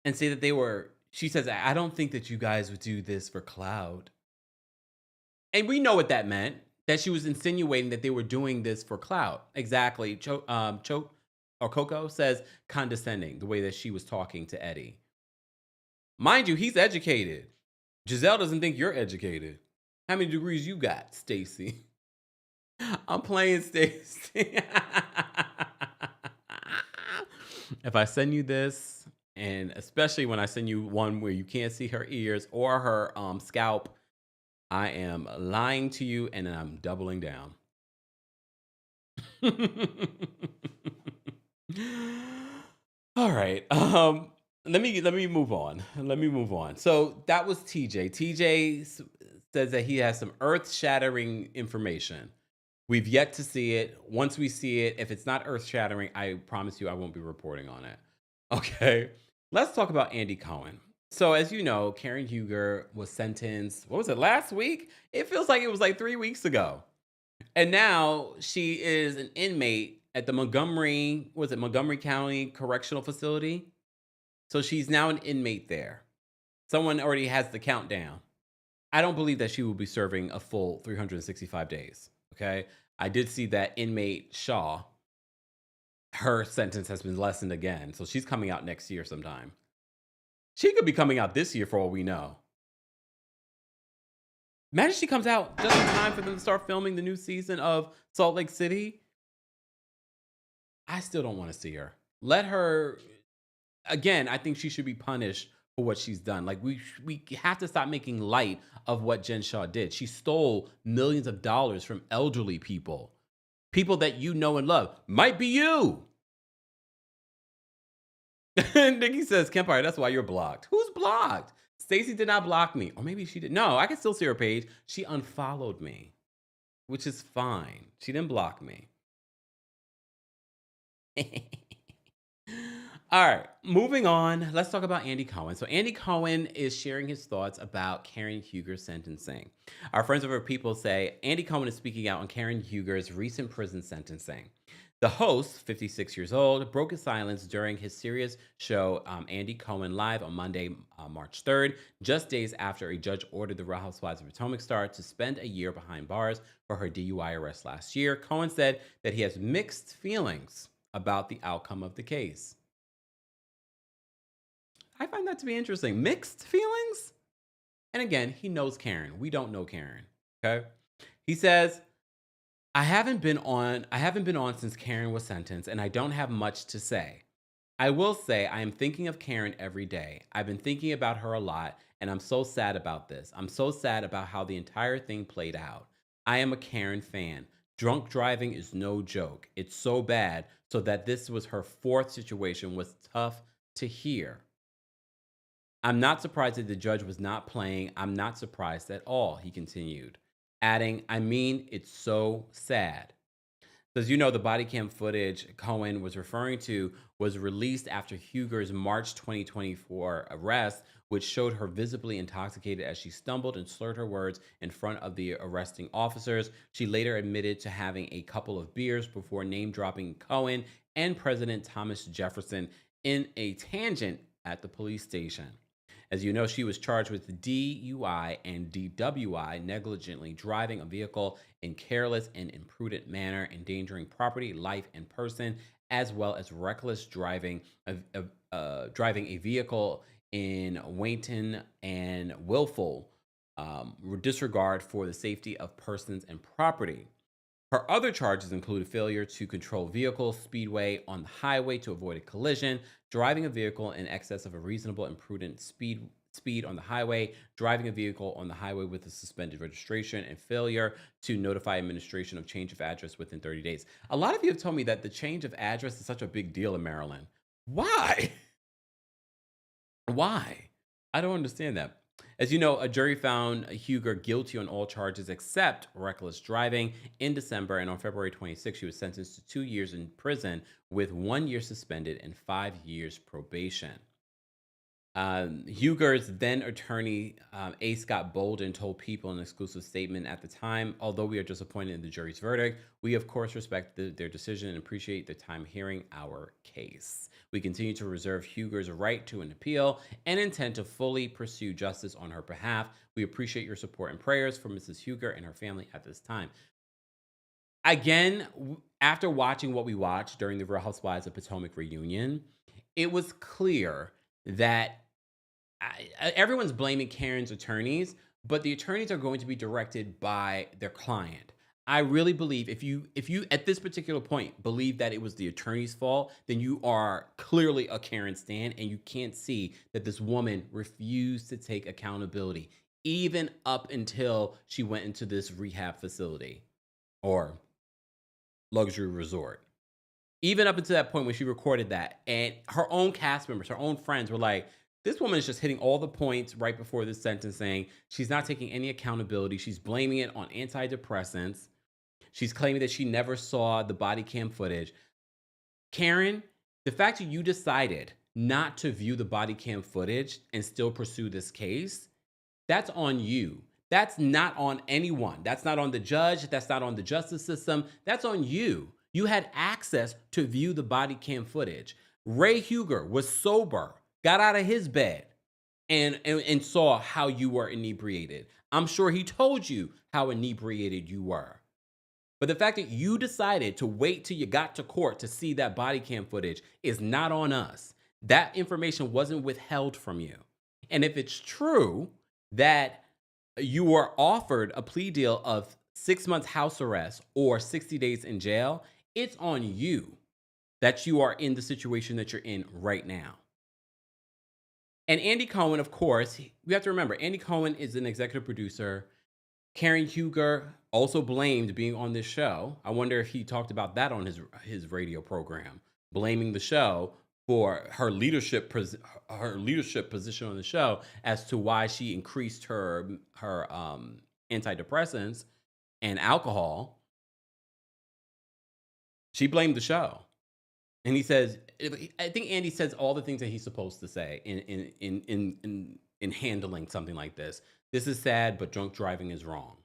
and say that they were... She says, I don't think that you guys would do this for clout. And we know what that meant, that she was insinuating that they were doing this for clout. Exactly. Coco says condescending, the way that she was talking to Eddie. Mind you, he's educated. Giselle doesn't think you're educated. How many degrees you got, Stacey? I'm playing Stacey. If I send you this, and especially when I send you one where you can't see her ears or her scalp, I am lying to you and I'm doubling down. All right. Let me move on. So that was TJ. TJ says that he has some earth-shattering information. We've yet to see it. Once we see it, if it's not earth-shattering, I promise you I won't be reporting on it. Okay. Let's talk about Andy Cohen. So as you know, Karen Huger was sentenced, what was it, last week? It feels like it was like 3 weeks ago. And now she is an inmate at the Montgomery County Correctional Facility? So she's now an inmate there. Someone already has the countdown. I don't believe that she will be serving a full 365 days, okay? I did see that inmate Shaw, her sentence has been lessened again. So she's coming out next year sometime. She could be coming out this year for all we know. Imagine she comes out just in time for them to start filming the new season of Salt Lake City. I still don't want to see her. Let her, again, I think she should be punished for what she's done. Like we have to stop making light of what Jen Shaw did. She stole millions of dollars from elderly people. People that you know and love. Might be you. Nikki says, Kempire, that's why you're blocked. Who's blocked? Stacey did not block me. Or maybe she did. No, I can still see her page. She unfollowed me, which is fine. She didn't block me. All right, moving on. Let's talk about Andy Cohen. So Andy Cohen is sharing his thoughts about Karen Huger's sentencing. Our friends over People say Andy Cohen is speaking out on Karen Huger's recent prison sentencing. The host, 56 years old, broke his silence during his Sirius show, Andy Cohen Live, on Monday, March 3rd, just days after a judge ordered the Real Housewives of Potomac star to spend a year behind bars for her DUI arrest last year. Cohen said that he has mixed feelings about the outcome of the case. I find that to be interesting. Mixed feelings? And again, he knows Karen. We don't know Karen, okay? He says, I haven't been on since Karen was sentenced, and I don't have much to say. I will say I am thinking of Karen every day. I've been thinking about her a lot, and I'm so sad about this. I'm so sad about how the entire thing played out. I am a Karen fan. Drunk driving is no joke. It's so bad, so that this was her fourth situation was tough to hear. I'm not surprised that the judge was not playing. I'm not surprised at all, he continued, adding, I mean, it's so sad. So as you know, the body cam footage Cohen was referring to was released after Huger's March 2024 arrest, which showed her visibly intoxicated as she stumbled and slurred her words in front of the arresting officers. She later admitted to having a couple of beers before name-dropping Cohen and President Thomas Jefferson in a tangent at the police station. As you know, she was charged with DUI and DWI, negligently driving a vehicle in careless and imprudent manner, endangering property, life, and person, as well as reckless driving a vehicle in wanton and willful disregard for the safety of persons and property. Her other charges include failure to control vehicles, speedway on the highway to avoid a collision, driving a vehicle in excess of a reasonable and prudent speed on the highway, driving a vehicle on the highway with a suspended registration, and failure to notify administration of change of address within 30 days. A lot of you have told me that the change of address is such a big deal in Maryland. Why? Why? I don't understand that. As you know, a jury found Huger guilty on all charges except reckless driving in December, and on February 26, she was sentenced to 2 years in prison with 1 year suspended and 5 years probation. Huger's then attorney, A. Scott Bolden, told People in an exclusive statement at the time, although we are disappointed in the jury's verdict, we of course respect their decision and appreciate their time hearing our case. We continue to reserve Huger's right to an appeal and intend to fully pursue justice on her behalf. We appreciate your support and prayers for Mrs. Huger and her family at this time. Again, after watching what we watched during the Real Housewives of Potomac reunion, it was clear that everyone's blaming Karen's attorneys, but the attorneys are going to be directed by their client. I really believe if you at this particular point believe that it was the attorney's fault, then you are clearly a Karen stan, and you can't see that this woman refused to take accountability, even up until she went into this rehab facility or luxury resort. Even up until that point when she recorded that, and her own cast members, her own friends were like, this woman is just hitting all the points right before this sentencing. She's not taking any accountability. She's blaming it on antidepressants. She's claiming that she never saw the body cam footage. Karen, the fact that you decided not to view the body cam footage and still pursue this case, that's on you. That's not on anyone. That's not on the judge. That's not on the justice system. That's on you. You had access to view the body cam footage. Ray Huger was sober, got out of his bed, and saw how you were inebriated. I'm sure he told you how inebriated you were. But the fact that you decided to wait till you got to court to see that body cam footage is not on us. That information wasn't withheld from you. And if it's true that you were offered a plea deal of 6 months house arrest or 60 days in jail, it's on you that you are in the situation that you're in right now. And Andy Cohen, of course, we have to remember, Andy Cohen is an executive producer. Karen Huger also blamed being on this show. I wonder if he talked about that on his radio program, blaming the show for her leadership position on the show as to why she increased her antidepressants and alcohol. She blamed the show. And he says, I think Andy says all the things that he's supposed to say in handling something like this. This is sad, but drunk driving is wrong.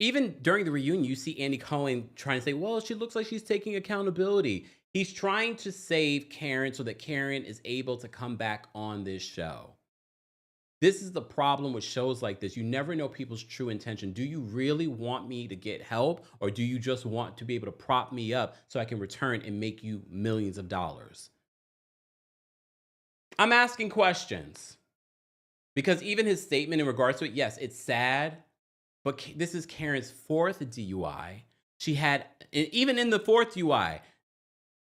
Even during the reunion, you see Andy Cohen trying to say, well, she looks like she's taking accountability. He's trying to save Karen so that Karen is able to come back on this show. This is the problem with shows like this. You never know people's true intention. Do you really want me to get help, or do you just want to be able to prop me up so I can return and make you millions of dollars? I'm asking questions because even his statement in regards to it, yes, it's sad, but this is Karen's 4th DUI. She had, even in the 4th DUI,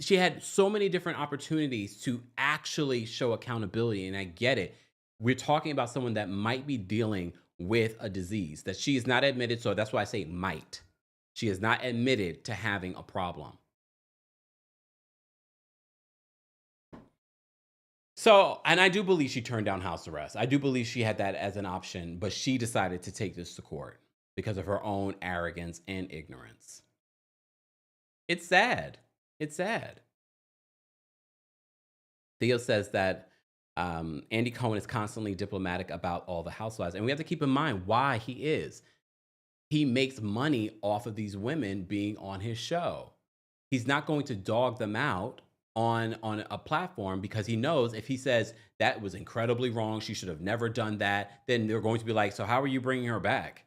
she had so many different opportunities to actually show accountability, and I get it. We're talking about someone that might be dealing with a disease that she is not admitted. So that's why I say might. She is not admitted to having a problem. So, and I do believe she turned down house arrest. I do believe she had that as an option, but she decided to take this to court because of her own arrogance and ignorance. It's sad. It's sad. Theo says that Andy Cohen is constantly diplomatic about all the housewives. And we have to keep in mind why he is. He makes money off of these women being on his show. He's not going to dog them out on a platform because he knows if he says that was incredibly wrong, she should have never done that, then they're going to be like, so how are you bringing her back?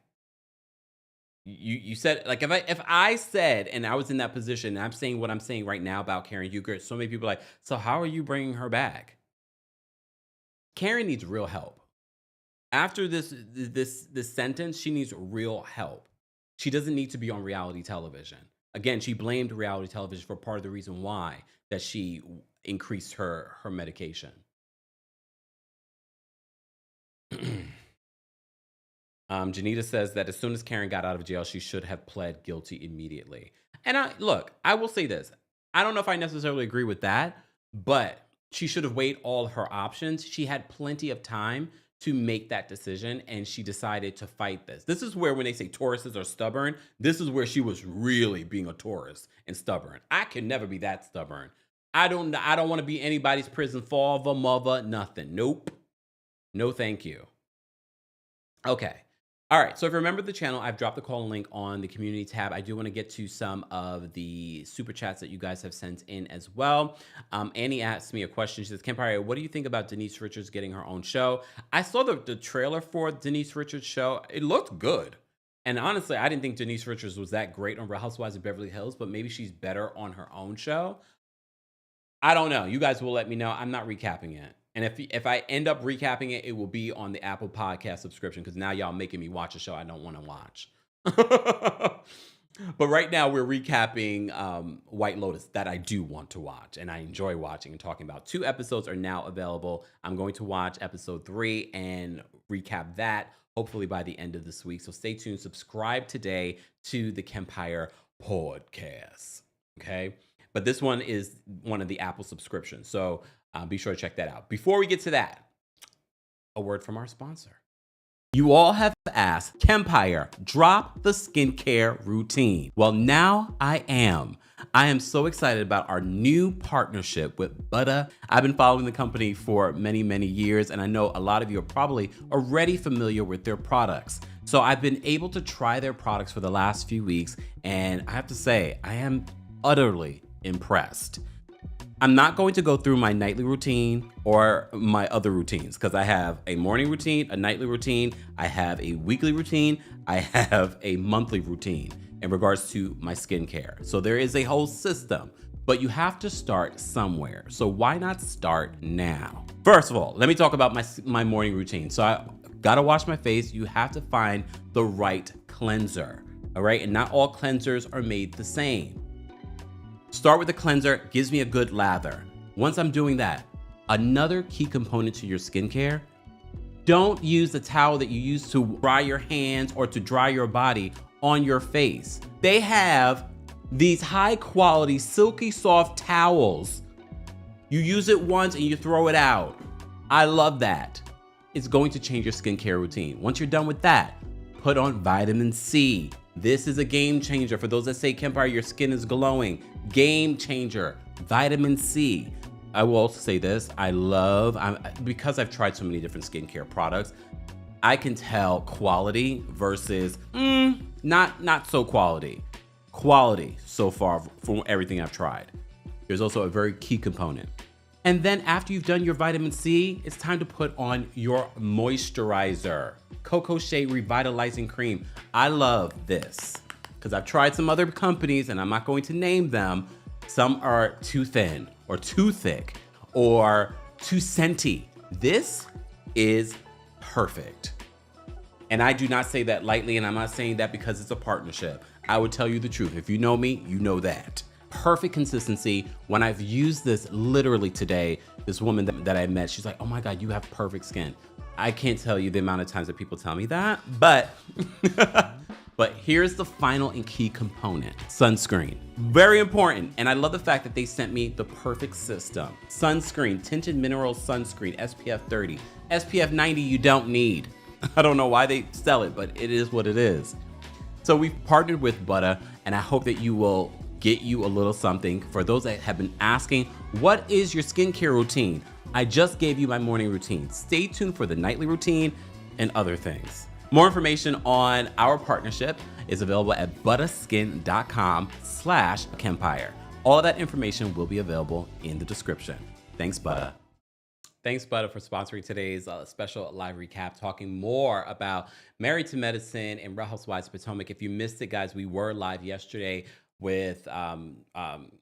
You said, like, if I said, and I was in that position, and I'm saying what I'm saying right now about Karen Huger, so many people are like, so how are you bringing her back? Karen needs real help. After this sentence, she needs real help. She doesn't need to be on reality television. Again, she blamed reality television for part of the reason why that she increased her medication. Janita says that as soon as Karen got out of jail, she should have pled guilty immediately. And I will say this. I don't know if I necessarily agree with that, but she should have weighed all her options. She had plenty of time to make that decision, and she decided to fight this. This is where when they say Tauruses are stubborn, this is where she was really being a Taurus and stubborn. I can never be that stubborn. I don't want to be anybody's prison father, mother, nothing. Nope. No, thank you. Okay. All right, so if you remember the channel, I've dropped the call link on the community tab. I do want to get to some of the super chats that you guys have sent in as well. Annie asked me a question. She says, Kempire, what do you think about Denise Richards getting her own show? I saw the trailer for Denise Richards' show. It looked good. And honestly, I didn't think Denise Richards was that great on Real Housewives of Beverly Hills, but maybe she's better on her own show. I don't know. You guys will let me know. I'm not recapping it. And if I end up recapping it, it will be on the Apple Podcast subscription because now y'all making me watch a show I don't want to watch. But right now we're recapping White Lotus that I do want to watch and I enjoy watching and talking about. 2 episodes are now available. I'm going to watch episode 3 and recap that hopefully by the end of this week. So stay tuned. Subscribe today to the Kempire podcast. Okay. But this one is one of the Apple subscriptions. So be sure to check that out. Before we get to that, a word from our sponsor. You all have asked, Kempire, drop the skincare routine. Well, now I am. I am so excited about our new partnership with Buttah. I've been following the company for many, many years, and I know a lot of you are probably already familiar with their products. So I've been able to try their products for the last few weeks, and I have to say, I am utterly impressed. I'm not going to go through my nightly routine or my other routines because I have a morning routine, a nightly routine, I have a weekly routine, I have a monthly routine in regards to my skincare. So there is a whole system, but you have to start somewhere. So why not start now? First of all, let me talk about my morning routine. So I gotta wash my face. You have to find the right cleanser, all right? And not all cleansers are made the same. Start with the cleanser, gives me a good lather. Once I'm doing that, another key component to your skincare, don't use the towel that you use to dry your hands or to dry your body on your face. They have these high quality, silky soft towels. You use it once and you throw it out. I love that. It's going to change your skincare routine. Once you're done with that, put on vitamin C. This is a game changer. For those that say, Kempire, your skin is glowing. Game changer, vitamin C. I will also say this, because I've tried so many different skincare products, I can tell quality versus not so quality. Quality so far from everything I've tried. There's also a very key component. And then after you've done your vitamin C, it's time to put on your moisturizer. Cocoa Shea Revitalizing Cream. I love this because I've tried some other companies and I'm not going to name them. Some are too thin or too thick or too scenty. This is perfect. And I do not say that lightly, and I'm not saying that because it's a partnership. I would tell you the truth. If you know me, you know that. Perfect consistency. When I've used this literally today, this woman that I met, she's like, oh my God, you have perfect skin. I can't tell you the amount of times that people tell me that, but but here's the final and key component, sunscreen. Very important, and I love the fact that they sent me the perfect system. Sunscreen, tinted mineral sunscreen, SPF 30. SPF 90 you don't need. I don't know why they sell it, but it is what it is. So we've partnered with Buttah, and I hope that you will get you a little something. For those that have been asking, what is your skincare routine? I just gave you my morning routine. Stay tuned for the nightly routine and other things. More information on our partnership is available at buttahskin.com/Kempire. All of that information will be available in the description. Thanks, Buttah. Thanks, Buttah, for sponsoring today's special live recap, talking more about Married to Medicine and Real Housewives of Potomac. If you missed it, guys, we were live yesterday with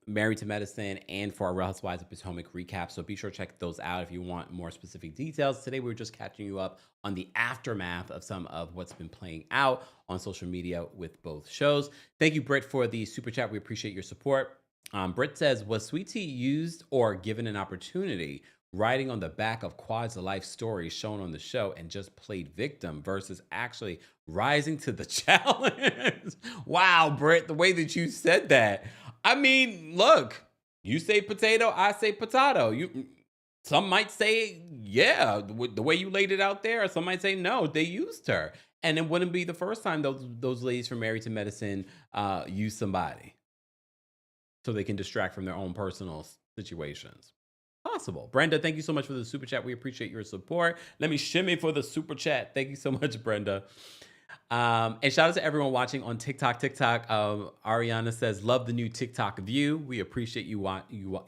Married to Medicine and for our Real Housewives of Potomac recap. So be sure to check those out if you want more specific details. Today, we were just catching you up on the aftermath of some of what's been playing out on social media with both shows. Thank you, Britt, for the super chat. We appreciate your support. Britt says, was Sweet Tea used or given an opportunity riding on the back of Quad's life story shown on the show and just played victim versus actually rising to the challenge? Wow, Britt, the way that you said that. I mean, look, you say potato, I say potato. Some might say, yeah, the way you laid it out there, or some might say, no, they used her. And it wouldn't be the first time those ladies from Married to Medicine use somebody so they can distract from their own personal situations. Possible. Brenda, thank you so much for the super chat. We appreciate your support. Let me shimmy for the super chat. Thank you so much, Brenda. And shout out to everyone watching on TikTok. Ariana says, love the new TikTok view. We appreciate you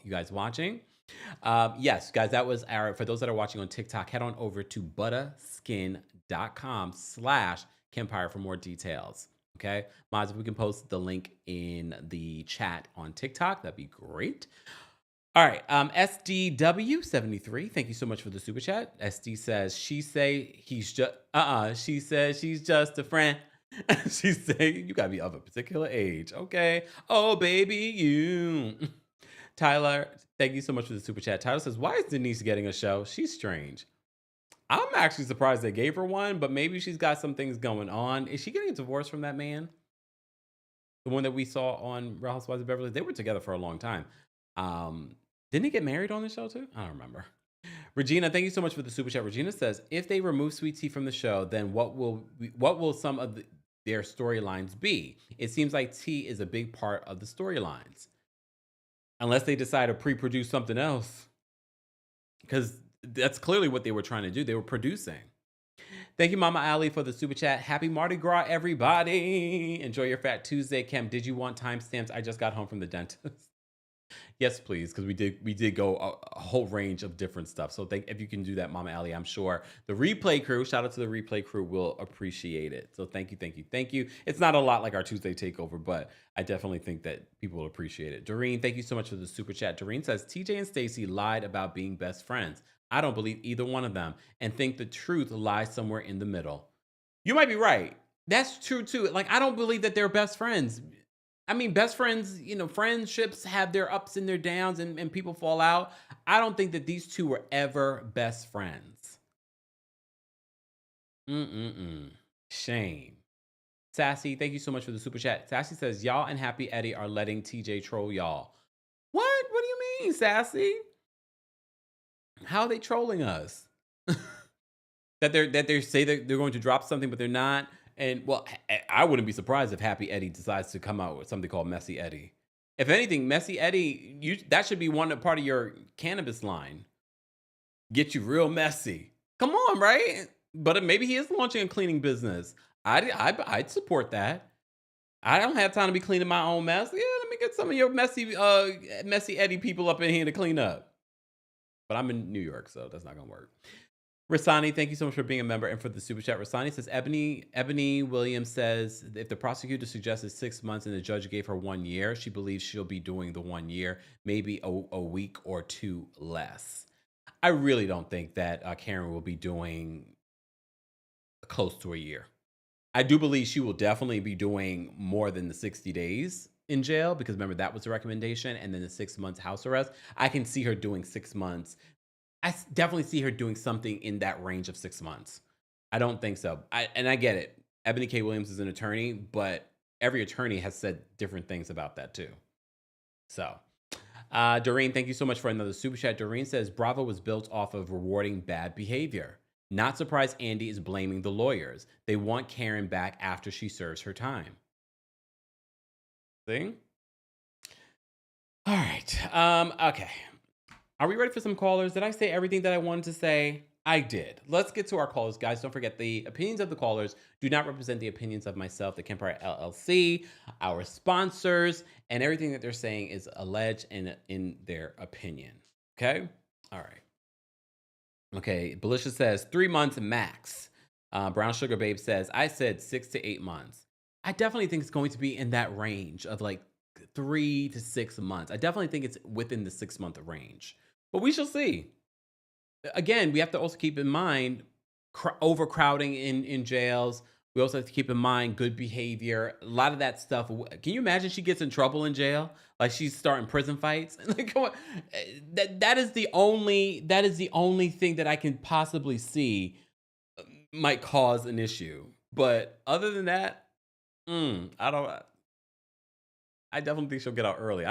guys watching. Yes, guys, that was for those that are watching on TikTok, head on over to buttahskin.com/Kempire for more details. Okay, Maz, if we can post the link in the chat on TikTok, that'd be great. All right, SDW73, thank you so much for the super chat. SD says, she says she's just a friend. She say, you gotta be of a particular age, okay? Oh, baby, you. Tyler, thank you so much for the super chat. Tyler says, why is Denise getting a show? She's strange. I'm actually surprised they gave her one, but maybe she's got some things going on. Is she getting a divorce from that man? The one that we saw on Real Housewives of Beverly Hills? They were together for a long time. Didn't he get married on the show too? I don't remember. Regina, thank you so much for the super chat. Regina says, if they remove Sweet Tea from the show, then what will some of their storylines be? It seems like Tea is a big part of the storylines. Unless they decide to pre-produce something else. Because that's clearly what they were trying to do. They were producing. Thank you, Mama Ali, for the super chat. Happy Mardi Gras, everybody. Enjoy your Fat Tuesday. Kim, did you want timestamps? I just got home from the dentist. Yes, please, because we did go a whole range of different stuff. So if you can do that, Mama Ali, I'm sure the replay crew, shout out to the replay crew, will appreciate it. So thank you. It's not a lot like our Tuesday takeover, but I definitely think that people will appreciate it. Doreen, thank you so much for the super chat. Doreen says, TJ and Stacey lied about being best friends. I don't believe either one of them and think the truth lies somewhere in the middle. You might be right. That's true too. Like, I don't believe that they're best friends. I mean, best friends, friendships have their ups and their downs and people fall out. I don't think that these two were ever best friends. Shame. Sassy, thank you so much for the super chat. Sassy says, y'all and Happy Eddie are letting TJ troll y'all. What? What do you mean, Sassy? How are they trolling us? that they say that they're going to drop something, but they're not. And well, I wouldn't be surprised if Happy Eddie decides to come out with something called Messy Eddie. If anything, Messy Eddie, that should be part of your cannabis line. Get you real messy. Come on, right? But maybe he is launching a cleaning business. I'd support that. I don't have time to be cleaning my own mess. Yeah, let me get some of your messy Eddie people up in here to clean up. But I'm in New York, so that's not gonna work. Rasani, thank you so much for being a member and for the super chat. Rasani says, Ebony Williams says, if the prosecutor suggested 6 months and the judge gave her 1 year, she believes she'll be doing the 1 year, maybe a week or two less. I really don't think that Karen will be doing close to a year. I do believe she will definitely be doing more than the 60 days in jail, because remember, that was the recommendation, and then the 6 months house arrest. I can see her doing 6 months. I definitely see her doing something in that range of 6 months. I don't think so. I get it. Ebony K. Williams is an attorney, but every attorney has said different things about that too. So, Doreen, thank you so much for another super chat. Doreen says, Bravo was built off of rewarding bad behavior. Not surprised Andy is blaming the lawyers. They want Karen back after she serves her time. See? All right. Okay. Are we ready for some callers? Did I say everything that I wanted to say? I did. Let's get to our callers, guys. Don't forget the opinions of the callers do not represent the opinions of myself, the Kempire LLC, our sponsors, and everything that they're saying is alleged and in their opinion. Okay? All right. Okay. Belisha says 3 months max. Brown Sugar Babe says, I said 6 to 8 months. I definitely think it's going to be in that range of like 3 to 6 months. I definitely think it's within the 6-month range, but we shall see. Again, we have to also keep in mind overcrowding in jails. We also have to keep in mind good behavior. A lot of that stuff. Can you imagine she gets in trouble in jail? Like she's starting prison fights. Like, come on. That is the only thing that I can possibly see might cause an issue. But other than that, I definitely think she'll get out early.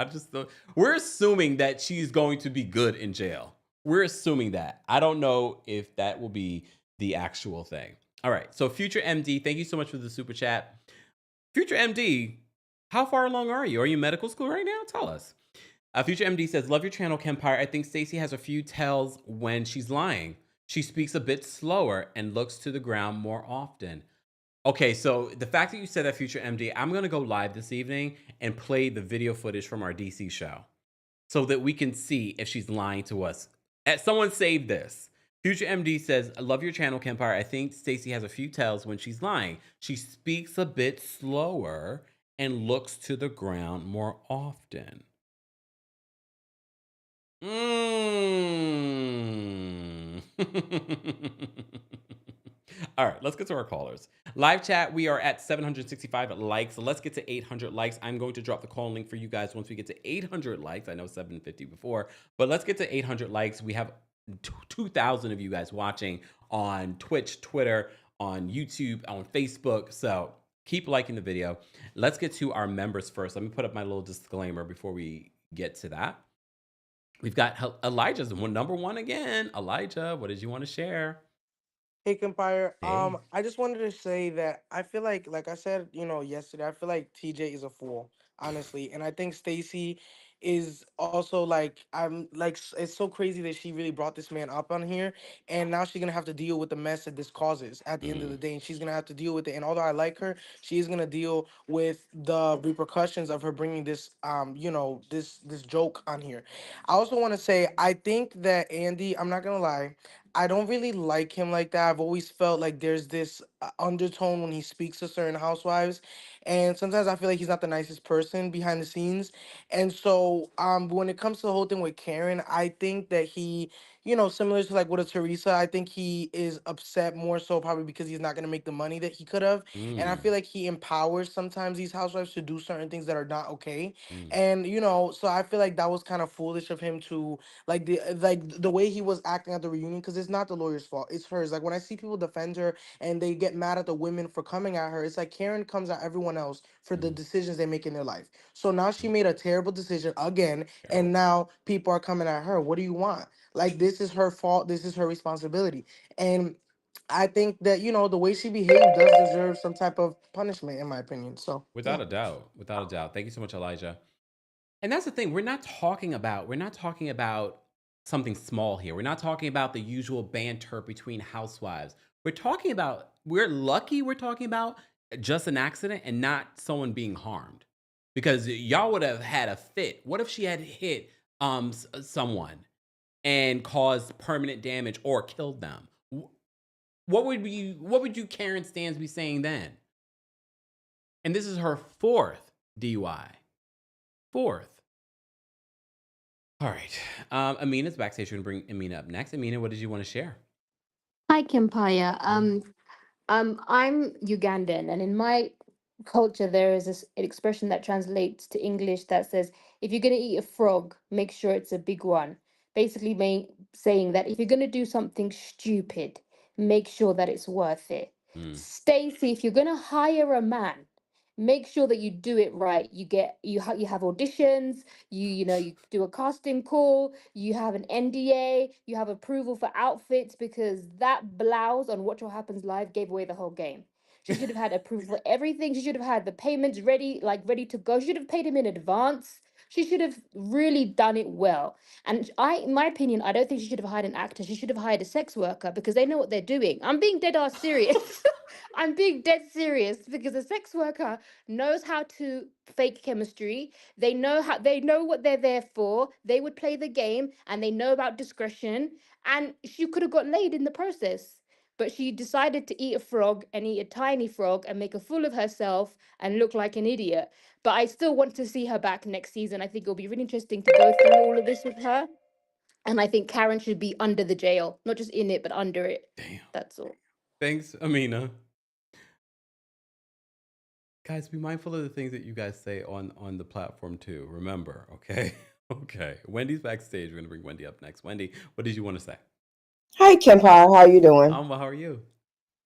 We're assuming that she's going to be good in jail. We're assuming that. I don't know if that will be the actual thing. All right. So Future MD, thank you so much for the super chat. Future MD, how far along are you? Are you in medical school right now? Tell us. Future MD says, love your channel, Kempire. I think Stacey has a few tells when she's lying. She speaks a bit slower and looks to the ground more often. Okay, so the fact that you said that, Future MD, I'm going to go live this evening and play the video footage from our DC show so that we can see if she's lying to us. Someone save this. Future MD says, I love your channel, Kempire. I think Stacey has a few tells when she's lying. She speaks a bit slower and looks to the ground more often. All right, let's get to our callers. Live chat, we are at 765 likes. So let's get to 800 likes. I'm going to drop the call link for you guys once we get to 800 likes. I know 750 before, but let's get to 800 likes. We have 2,000 of you guys watching on Twitch, Twitter, on YouTube, on Facebook. So keep liking the video. Let's get to our members first. Let me put up my little disclaimer before we get to that. We've got Elijah's number one again. Elijah, what did you want to share? Hey, Kempire. Hey. I just wanted to say that I feel like I said, yesterday, I feel like TJ is a fool, honestly, and I think Stacey is also like it's so crazy that she really brought this man up on here, and now she's gonna have to deal with the mess that this causes at the end of the day, and she's gonna have to deal with it. And although I like her, she's gonna deal with the repercussions of her bringing this this joke on here. I also want to say I think that Andy, I'm not gonna lie. I don't really like him like that. I've always felt like there's this undertone when he speaks to certain housewives, and sometimes I feel like he's not the nicest person behind the scenes. And so, when it comes to the whole thing with Karen, I think that he, similar to like with a Teresa, I think he is upset more so probably because he's not gonna make the money that he could have. And I feel like he empowers sometimes these housewives to do certain things that are not okay. And so I feel like that was kind of foolish of him to the way he was acting at the reunion, because it's not the lawyer's fault, it's hers. Like when I see people defend her and they get mad at the women for coming at her, it's like Karen comes at everyone else for the decisions they make in their life. So now she made a terrible decision again, and now people are coming at her. What do you want? Like, this is her fault, this is her responsibility. And I think that the way she behaved does deserve some type of punishment, in my opinion. So yeah. Without a doubt. Without a doubt. Thank you so much, Elijah. And that's the thing. We're not talking about something small here. We're not talking about the usual banter between housewives. We're lucky we're talking about just an accident and not someone being harmed. Because y'all would have had a fit. What if she had hit someone and caused permanent damage or killed them? What would you Karen Stans be saying then? And this is her 4th DUI. 4th. All right. Amina's backstage. We're going to bring Amina up next. Amina, what did you want to share? Hi, Kempire. I'm Ugandan, and in my culture, there is an expression that translates to English that says, if you're going to eat a frog, make sure it's a big one. Basically, saying that if you're going to do something stupid, make sure that it's worth it. Stacey, if you're going to hire a man, make sure that you do it right. You have auditions, you do a casting call, you have an NDA, you have approval for outfits, because that blouse on Watch What Happens Live gave away the whole game. She should have had approval for everything. She should have had the payments ready to go. She should have paid him in advance She should have really done it well. And in my opinion, I don't think she should have hired an actor. She should have hired a sex worker because they know what they're doing. I'm being dead ass serious. I'm being dead serious because a sex worker knows how to fake chemistry. They know what they're there for. They would play the game and they know about discretion. And she could have got laid in the process. But she decided to eat a frog and eat a tiny frog and make a fool of herself and look like an idiot. But I still want to see her back next season. I think it'll be really interesting to go through all of this with her. And I think Karen should be under the jail, not just in it, but under it. Damn. That's all. Thanks, Amina. Guys, be mindful of the things that you guys say on the platform too. Remember, okay? Okay. Wendy's backstage. We're gonna bring Wendy up next. Wendy, what did you want to say? Hi, Kempire. How you doing? Well, how are you?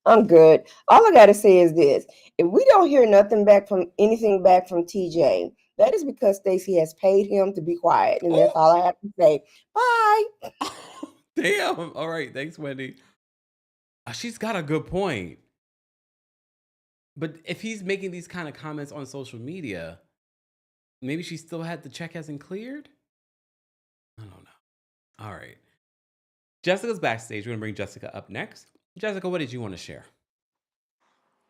I'm good. All I gotta say is this: if we don't hear anything back from TJ, that is because Stacey has paid him to be quiet, and that's all I have to say. Bye. Damn. All right. Thanks, Wendy. She's got a good point. But if he's making these kind of comments on social media, maybe she still had the check hasn't cleared? I don't know. All right. Jessica's backstage. We're going to bring Jessica up next. Jessica, what did you want to share?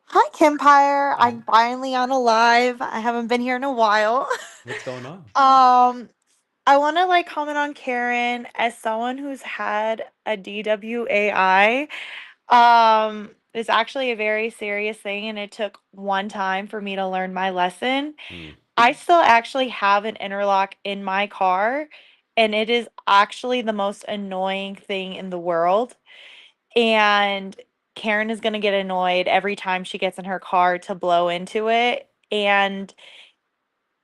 Hi, Kempire. I'm finally on a live. I haven't been here in a while. What's going on? I want to comment on Karen as someone who's had a DWAI. It's actually a very serious thing, and it took one time for me to learn my lesson. I still actually have an interlock in my car, and it is actually the most annoying thing in the world. And Karen is going to get annoyed every time she gets in her car to blow into it. And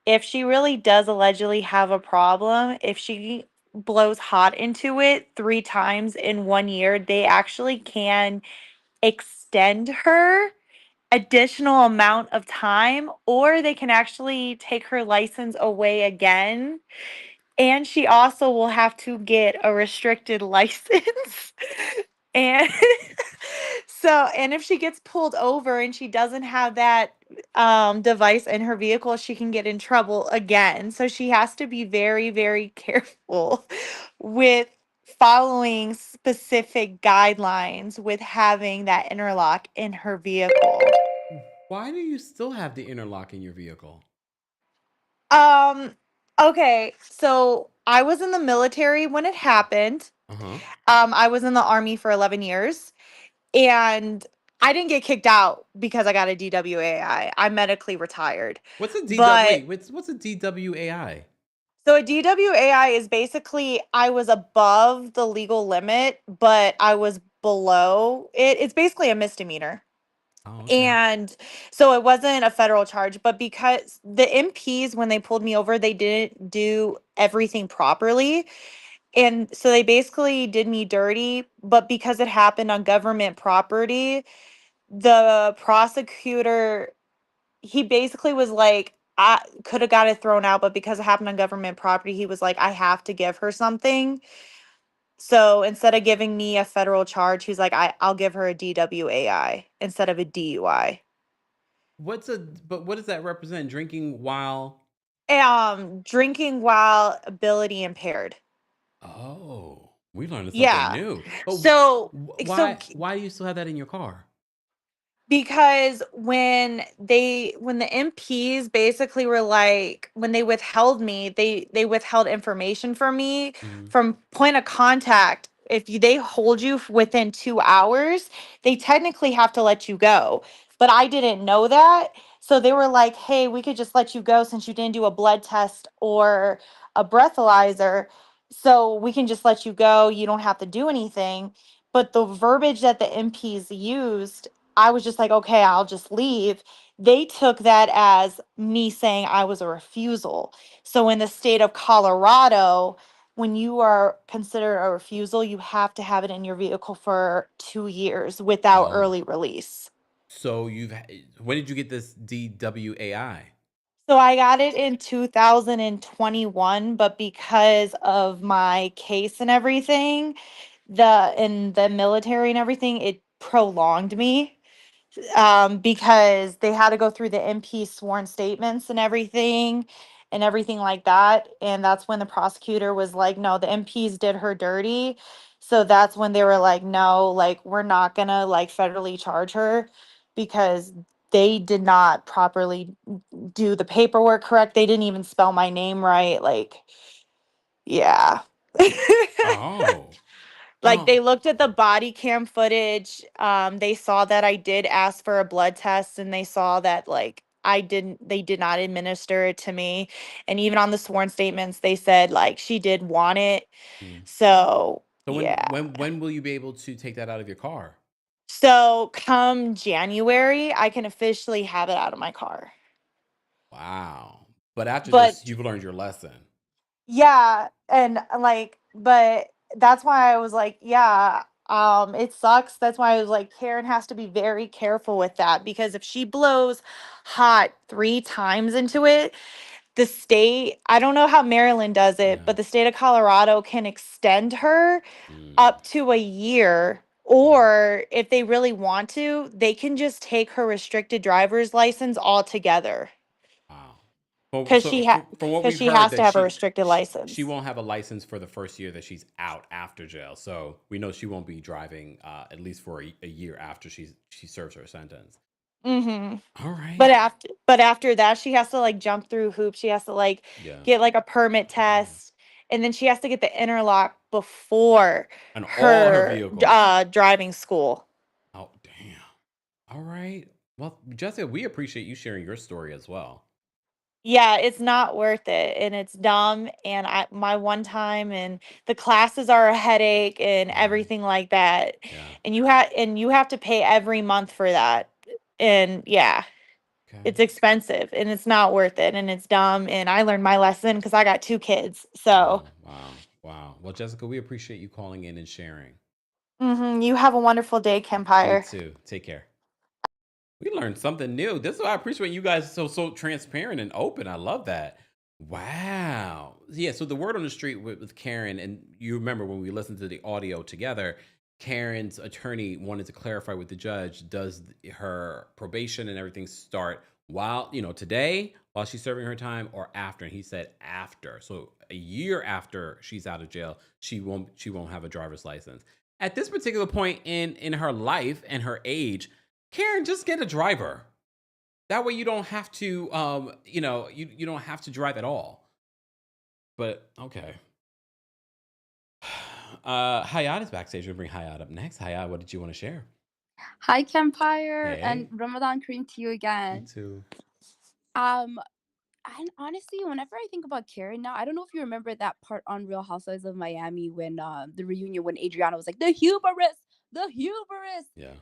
if she really does allegedly have a problem, if she blows hot into it 3 times in 1 year, they actually can extend her additional amount of time, or they can actually take her license away again. And she also will have to get a restricted license. And and if she gets pulled over and she doesn't have that device in her vehicle, she can get in trouble again. So she has to be very, very careful with following specific guidelines with having that interlock in her vehicle. Why do you still have the interlock in your vehicle? Okay, so I was in the military when it happened. I was in the Army for 11 years, and I didn't get kicked out because I got a DWAI. I'm medically retired. What's a DWAI? What's a DWAI? So a DWAI is basically I was above the legal limit, but I was below it. It's basically a misdemeanor. Oh, okay. And so it wasn't a federal charge, but because the MPs, when they pulled me over, they didn't do everything properly. And so they basically did me dirty, but because it happened on government property, the prosecutor, he basically was like, I could have got it thrown out, but because it happened on government property, he was like, I have to give her something. So instead of giving me a federal charge, he's like, I'll give her a DWAI instead of a DUI. What does that represent? Drinking while Ability impaired. Oh, we learned something Yeah. new. So Why do you still have that in your car? Because when the MPs basically were like, when they withheld me, they withheld information from me from point of contact. If they hold you within 2 hours, they technically have to let you go. But I didn't know that. So they were like, hey, we could just let you go since you didn't do a blood test or a breathalyzer. So we can just let you go. You don't have to do anything. But the verbiage that the MPs used, I was just like, okay, I'll just leave. They took that as me saying I was a refusal. So in the state of Colorado, when you are considered a refusal, you have to have it in your vehicle for 2 years without early release. So when did you get this DWAI? So I got it in 2021, but because of my case and everything, in the military and everything, it prolonged me. Because they had to go through the MP sworn statements and everything. and everything like that. And that's when the prosecutor was like, no, the MPs did her dirty. So that's when they were like, no, like, we're not gonna like federally charge her because they did not properly do the paperwork correct. They didn't even spell my name right. Like, yeah. Oh. Like, they Oh. looked at the body cam footage. They saw that I did ask for a blood test, and they saw that like they did not administer it to me. And even on the sworn statements, they said like she did want it. Mm. So So yeah. when will you be able to take that out of your car? So come January, I can officially have it out of my car. Wow. But after But this, you've learned your lesson. yeah, and like, but that's why I was like, yeah, it sucks. That's why I was like, Karen has to be very careful with that, because if she blows hot 3 times into it, the state, I don't know how Maryland does it, Yeah. but the state of Colorado can extend her Mm. up to a year. Or if they really want to, they can just take her restricted driver's license altogether. Wow. Well, Because so from what because we've she heard, has to that have a restricted she license. won't have a license for the first year that she's out after jail. So we know she won't be driving at least for a year after she serves her sentence. Mm-hmm. All right. But after that, she has to like jump through hoops. She has to like Yeah. get like a permit test, and then she has to get the interlock before And all her her vehicles. driving school. Oh, damn. All right. Well, Jessica, we appreciate you sharing your story as well. Yeah, it's not worth it, and it's dumb. And my one time, and the classes are a headache and everything like that. Yeah. And you have to pay every month for that. And yeah. Okay. It's expensive, and it's not worth it, and it's dumb. And I learned my lesson because I got 2 kids. So, Wow. Well, Jessica, we appreciate you calling in and sharing. you have a wonderful day, You Kempire. too. Take care. We learned something new. This is why I appreciate you guys so transparent and open. I love that. Wow. Yeah. So the word on the street with Karen, and you remember when we listened to the audio together, Karen's attorney wanted to clarify with the judge, does her probation and everything start while, today, while she's serving her time, or after? And he said after. So a year after she's out of jail, she won't have a driver's license. At this particular point in her life and her age, Karen, just get a driver. That way you don't have to, you don't have to drive at all. But okay. Hayat is backstage. We'll bring Hayat up next. Hayat, what did you want to share? Hi, Kempire, and Hey. Ramadan Kareem to you You again. too. And honestly, whenever I think about Karen now, I don't know if you remember that part on Real Housewives of Miami when the reunion when Adriana was like, the hubris. Yeah.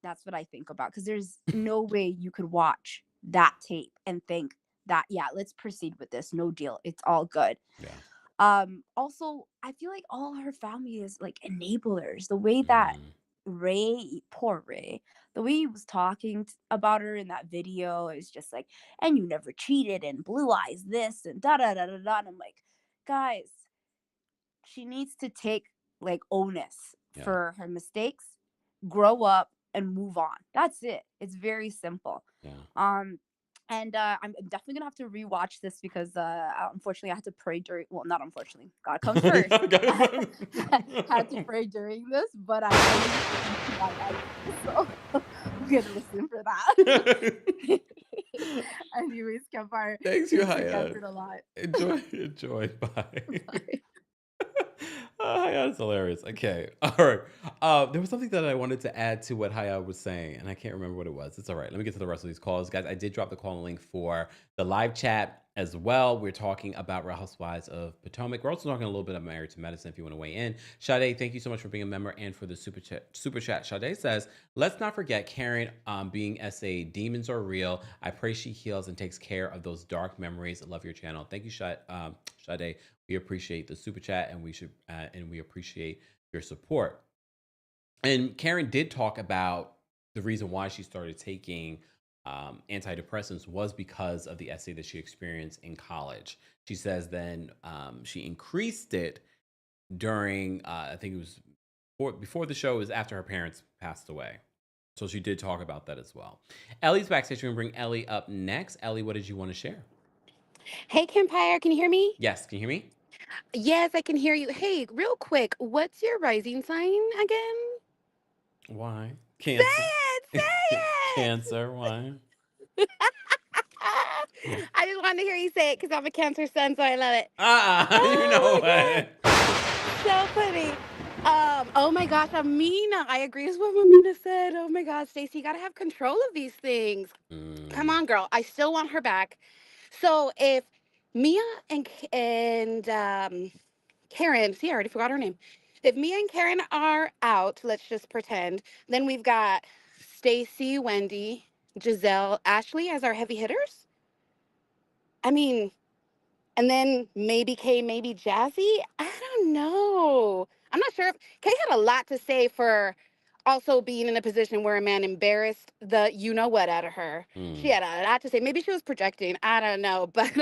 That's what I think about, because there's no way you could watch that tape and think that, yeah, let's proceed with this. No deal. It's all good. Yeah. Also, I feel like all her family is like enablers. The way that poor Ray, the way he was talking about her in that video is just like, and you never cheated, and blue eyes this and da da da da da. And I'm like, guys, she needs to take like onus for her mistakes, grow up, and move on. That's it. It's very simple. Yeah. And I'm definitely gonna have to rewatch this because unfortunately I had to pray during. Well, not unfortunately, God comes first. I had to pray during this, but I so I'm gonna listen for that. Anyways, Kempire. Thanks, you, Hayat. A lot. Enjoy. Bye. Hayat is hilarious. Okay. All right. There was something that I wanted to add to what Hayat was saying, and I can't remember what it was. It's all right. Let me get to the rest of these calls. Guys, I did drop the call link for the live chat as well. We're talking about Real Housewives of Potomac. We're also talking a little bit about Married to Medicine if you want to weigh in. Sade, thank you so much for being a member and for the super chat. Sade says, let's not forget Karen being SA. Demons are real. I pray she heals and takes care of those dark memories. I love your channel. Thank you, Sade. We appreciate the super chat, and we appreciate your support. And Karen did talk about the reason why she started taking antidepressants was because of the essay that she experienced in college. She says then she increased it during, I think it was before the show, it was after her parents passed away. So she did talk about that as well. Ellie's backstage. We're going to bring Ellie up next. Ellie, what did you want to share? Hey, Kempire, can you hear me? Yes, can you hear me? Yes, I can hear you. Hey, real quick, what's your rising sign again? Why? Say Cancer. it, say it. Cancer, why? I just wanted to hear you say it because I'm a Cancer sun, so I love it. You know Oh my what? gosh, so funny. Oh my gosh, Amina, I agree with what Amina said. Oh my gosh, Stacey, you gotta have control of these things. Come on, girl. I still want her back. So if Mia and Karen, see, I already forgot her name. If Mia and Karen are out, let's just pretend, then we've got Stacy, Wendy, Giselle, Ashley as our heavy hitters. I mean, and then maybe Kay, maybe Jazzy. I don't know. I'm not sure if Kay had a lot to say for also being in a position where a man embarrassed the you know what out of her. She had a lot to say. Maybe she was projecting. I don't know. But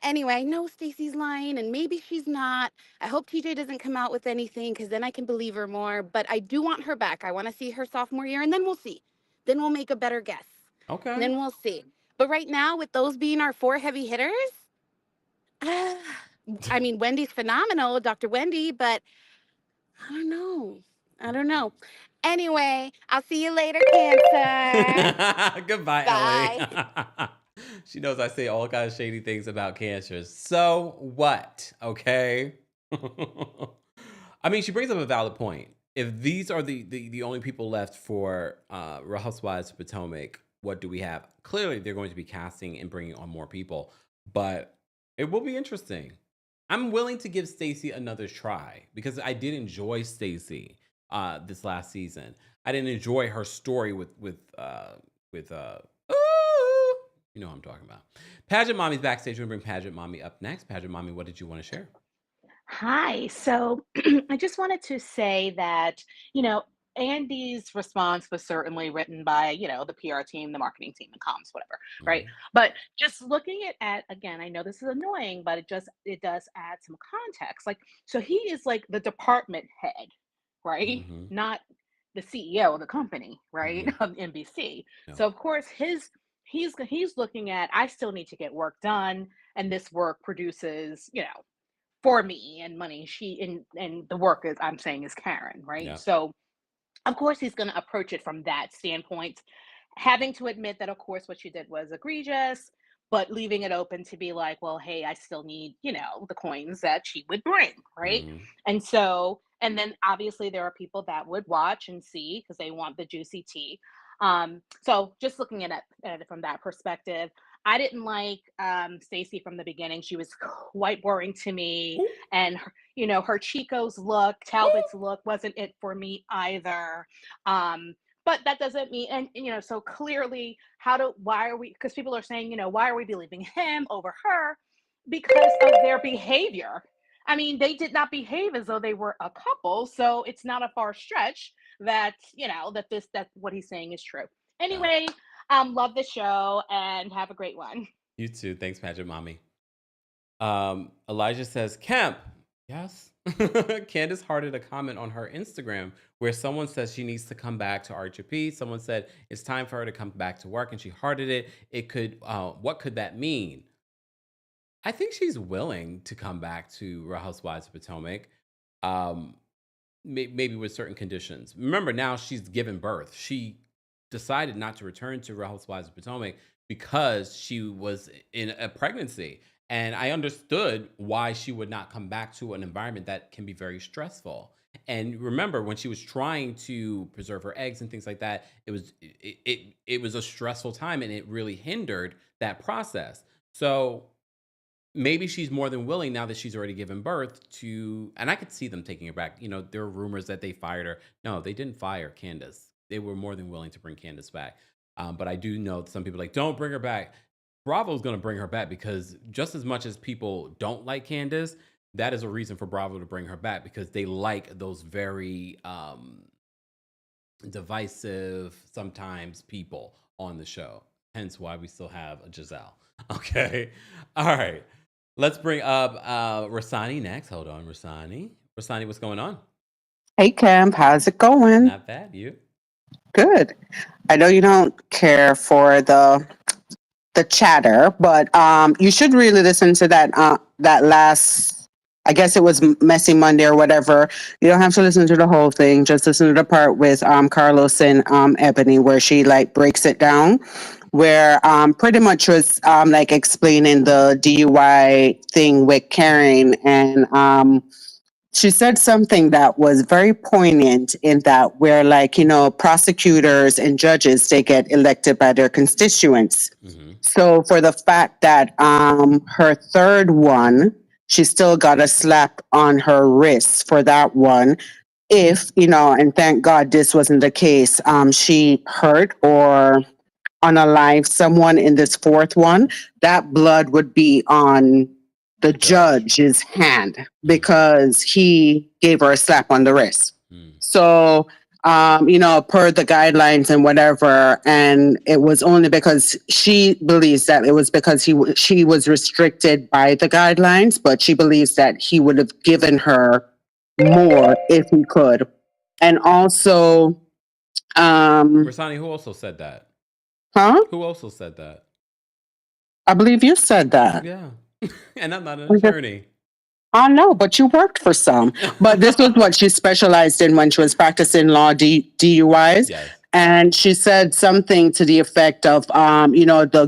anyway, I know Stacey's lying and maybe she's not. I hope TJ doesn't come out with anything because then I can believe her more. But I do want her back. I want to see her sophomore year and then we'll see. Then we'll make a better guess. Okay. Then we'll see. But right now, with those being our 4 heavy hitters, I mean, Wendy's phenomenal, Dr. Wendy, but I don't know. I don't know. Anyway, I'll see you later, Cancer. Goodbye, Bye. Ellie. She knows I say all kinds of shady things about cancers. So what? Okay. I mean, she brings up a valid point. If these are the only people left for Real Housewives of Potomac, what do we have? Clearly, they're going to be casting and bringing on more people, but it will be interesting. I'm willing to give Stacey another try because I did enjoy Stacey this last season. I didn't enjoy her story with ooh, you know what I'm talking about. Pageant Mommy's backstage. We're gonna bring Pageant Mommy up next. Pageant Mommy, what did you want to share? Hi. So I just wanted to say that, Andy's response was certainly written by, the PR team, the marketing team, and comms, whatever, right? But just looking at again, I know this is annoying, but it does add some context. Like, so he is like the department head, right? Not the CEO of the company, right? Of NBC. Yeah. So of course he's looking at, I still need to get work done, and this work produces, for me and money. And the work is, I'm saying, is Karen, right? Yeah. So of course he's going to approach it from that standpoint, having to admit that of course what she did was egregious, but leaving it open to be like, well, hey, I still need, the coins that she would bring, right? And then obviously there are people that would watch and see because they want the juicy tea. So just looking at it from that perspective, I didn't like Stacey from the beginning. She was quite boring to me, and her Chico's look, Talbot's look wasn't it for me either. But that doesn't mean, and so clearly, why are we? Because people are saying, why are we believing him over her? Because of their behavior. I mean, they did not behave as though they were a couple, so it's not a far stretch that that what he's saying is true. Anyway, love the show and have a great one. You too. Thanks, Pageant Mommy. Elijah says, Kemp. Yes. Candace hearted a comment on her Instagram where someone says she needs to come back to RGP. Someone said it's time for her to come back to work, and she hearted it. It could, what could that mean? I think she's willing to come back to Real Housewives of Potomac, maybe with certain conditions. Remember, now she's given birth. She decided not to return to Real Housewives of Potomac because she was in a pregnancy. And I understood why she would not come back to an environment that can be very stressful. And remember, when she was trying to preserve her eggs and things like that, it was a stressful time, and it really hindered that process. So maybe she's more than willing now that she's already given birth to, and I could see them taking her back. There are rumors that they fired her. No, they didn't fire Candace. They were more than willing to bring Candace back. But I do know some people are like, don't bring her back. Bravo's going to bring her back because just as much as people don't like Candace, that is a reason for Bravo to bring her back because they like those very divisive, sometimes people on the show. Hence why we still have a Giselle. Okay. All right. Let's bring up Rasani next. Hold on, Rasani. Rasani, what's going on? Hey, Kemp. How's it going? Not bad. You? Good. I know you don't care for the the chatter, but you should really listen to that last. I guess it was Messy Monday or whatever. You don't have to listen to the whole thing. Just listen to the part with Carlos and Ebony where she like breaks it down, where pretty much was like explaining the DUI thing with Karen, and she said something that was very poignant in that where like, you know, prosecutors and judges, they get elected by their constituents. So for the fact that her third one, she still got a slap on her wrist for that one. If, you know, and thank God this wasn't the case, she hurt or unalive someone in this fourth one, that blood would be on the judge's hand because he gave her a slap on the wrist. So, you know, per the guidelines and whatever, and it was only because she believes that it was because she was restricted by the guidelines, but she believes that he would have given her more if he could. And also, Rasani, who also said that? Huh? Who also said that? I believe you said that. Yeah. And I'm not an attorney. I know, but you worked for some. But this was what she specialized in when she was practicing law, DUIs. Yes. And she said something to the effect of, you know, the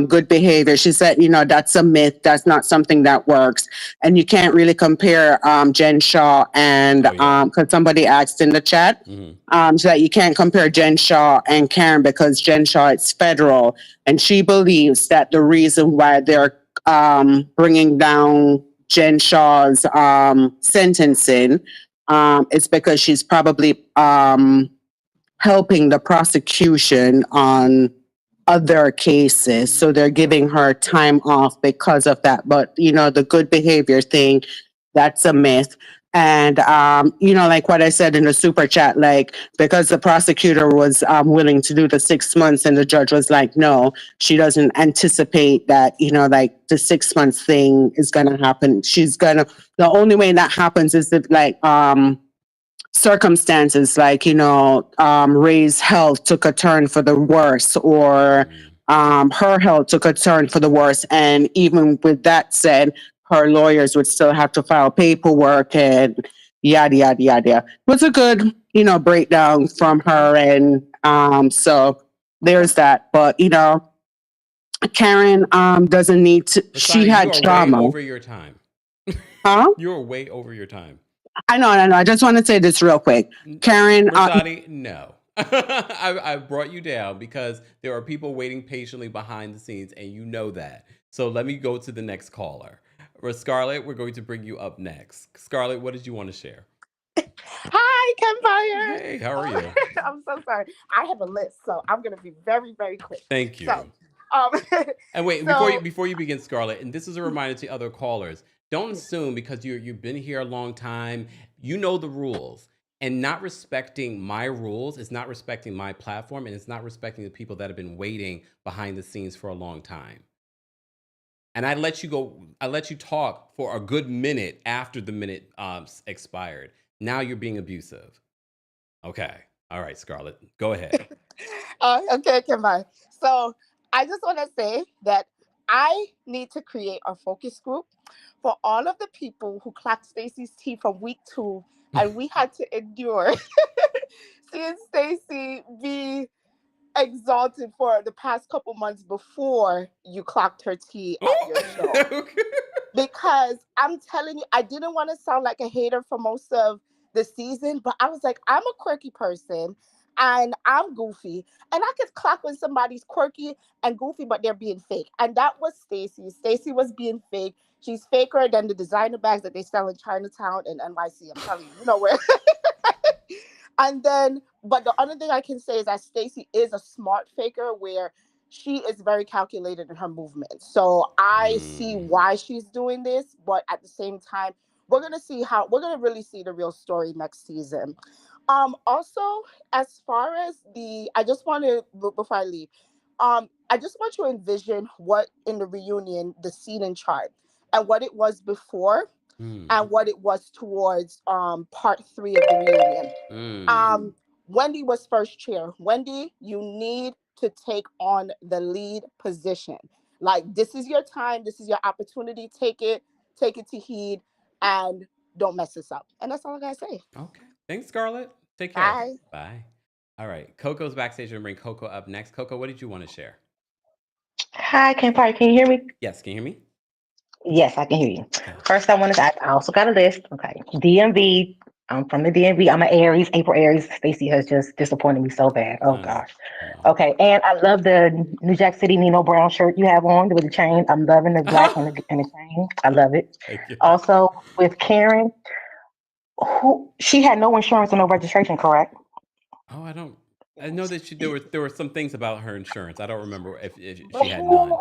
good behavior. She said, you know, that's a myth. That's not something that works. And you can't really compare Jen Shaw and because somebody asked in the chat, so that you can't compare Jen Shaw and Karen because Jen Shaw is federal, and she believes that the reason why they're bringing down Jen Shaw's sentencing is because she's probably helping the prosecution on other cases. So they're giving her time off because of that. But, you know, the good behavior thing, that's a myth. And, you know, like what I said in the super chat, like, because the prosecutor was willing to do the 6 months and the judge was like, no, she doesn't anticipate that, you know, like the 6 months thing is going to happen. The only way that happens is if like, circumstances like, you know, Ray's health took a turn for the worse, or her health took a turn for the worse. And even with that said, her lawyers would still have to file paperwork and yada, yada, yada. It was a good, you know, breakdown from her. And so there's that. But, you know, Karen doesn't need to, she had you are trauma. way over your time. Huh? You are way over your time. I know. I just want to say this real quick. Karen. Rasani, no. I brought you down because there are people waiting patiently behind the scenes, and you know that. So let me go to the next caller. Scarlett, we're going to bring you up next. Scarlett, what did you want to share? Hi, Kempire. Hey, how are you? I'm so sorry. I have a list, so I'm going to be very, very quick. Thank you. So, and wait, before you begin, Scarlett, and this is a reminder to other callers, don't assume because you've been here a long time, you know the rules. And not respecting my rules is not respecting my platform, and it's not respecting the people that have been waiting behind the scenes for a long time. And I let you talk for a good minute after the minute expired. Now you're being abusive. Okay. All right, Scarlett, go ahead. Okay, Kempire. So I just want to say that I need to create a focus group for all of the people who clapped Stacey's tea from week 2, and we had to endure seeing Stacey be exalted for the past couple months before you clocked her tea at your show. Because I'm telling you, I didn't want to sound like a hater for most of the season, but I was like, I'm a quirky person and I'm goofy, and I could clock when somebody's quirky and goofy, but they're being fake. And that was Stacey. Stacey was being fake. She's faker than the designer bags that they sell in Chinatown and NYC. I'm telling you, you know where. And then, but the other thing I can say is that Stacey is a smart faker where she is very calculated in her movement. So I see why she's doing this, but at the same time, we're going to really see the real story next season. Also, as far as I just want to, before I leave, I just want you to envision what in the reunion, the seating chart, and what it was before and what it was towards part 3 of the reunion. Wendy was first chair. Wendy, you need to take on the lead position. Like, this is your time, this is your opportunity. Take it to heed, and don't mess this up. And that's all I gotta say. Okay. Thanks, Scarlett. Take care. Bye. Bye. All right. Coco's backstage. We're going to bring Coco up next. Coco, what did you want to share? Hi, Kempire. Can you hear me? Yes. Can you hear me? Yes, I can hear you. Okay. First, I also got a list. Okay. DMV. I'm from the DMV. I'm an Aries, April Aries. Stacey has just disappointed me so bad. Oh, gosh. Okay. And I love the New Jack City Nino Brown shirt you have on with the chain. I'm loving the black and the chain. I love it. Thank you. Also, with Karen, she had no insurance and no registration, correct? Oh, I know that there were some things about her insurance. I don't remember if she had none.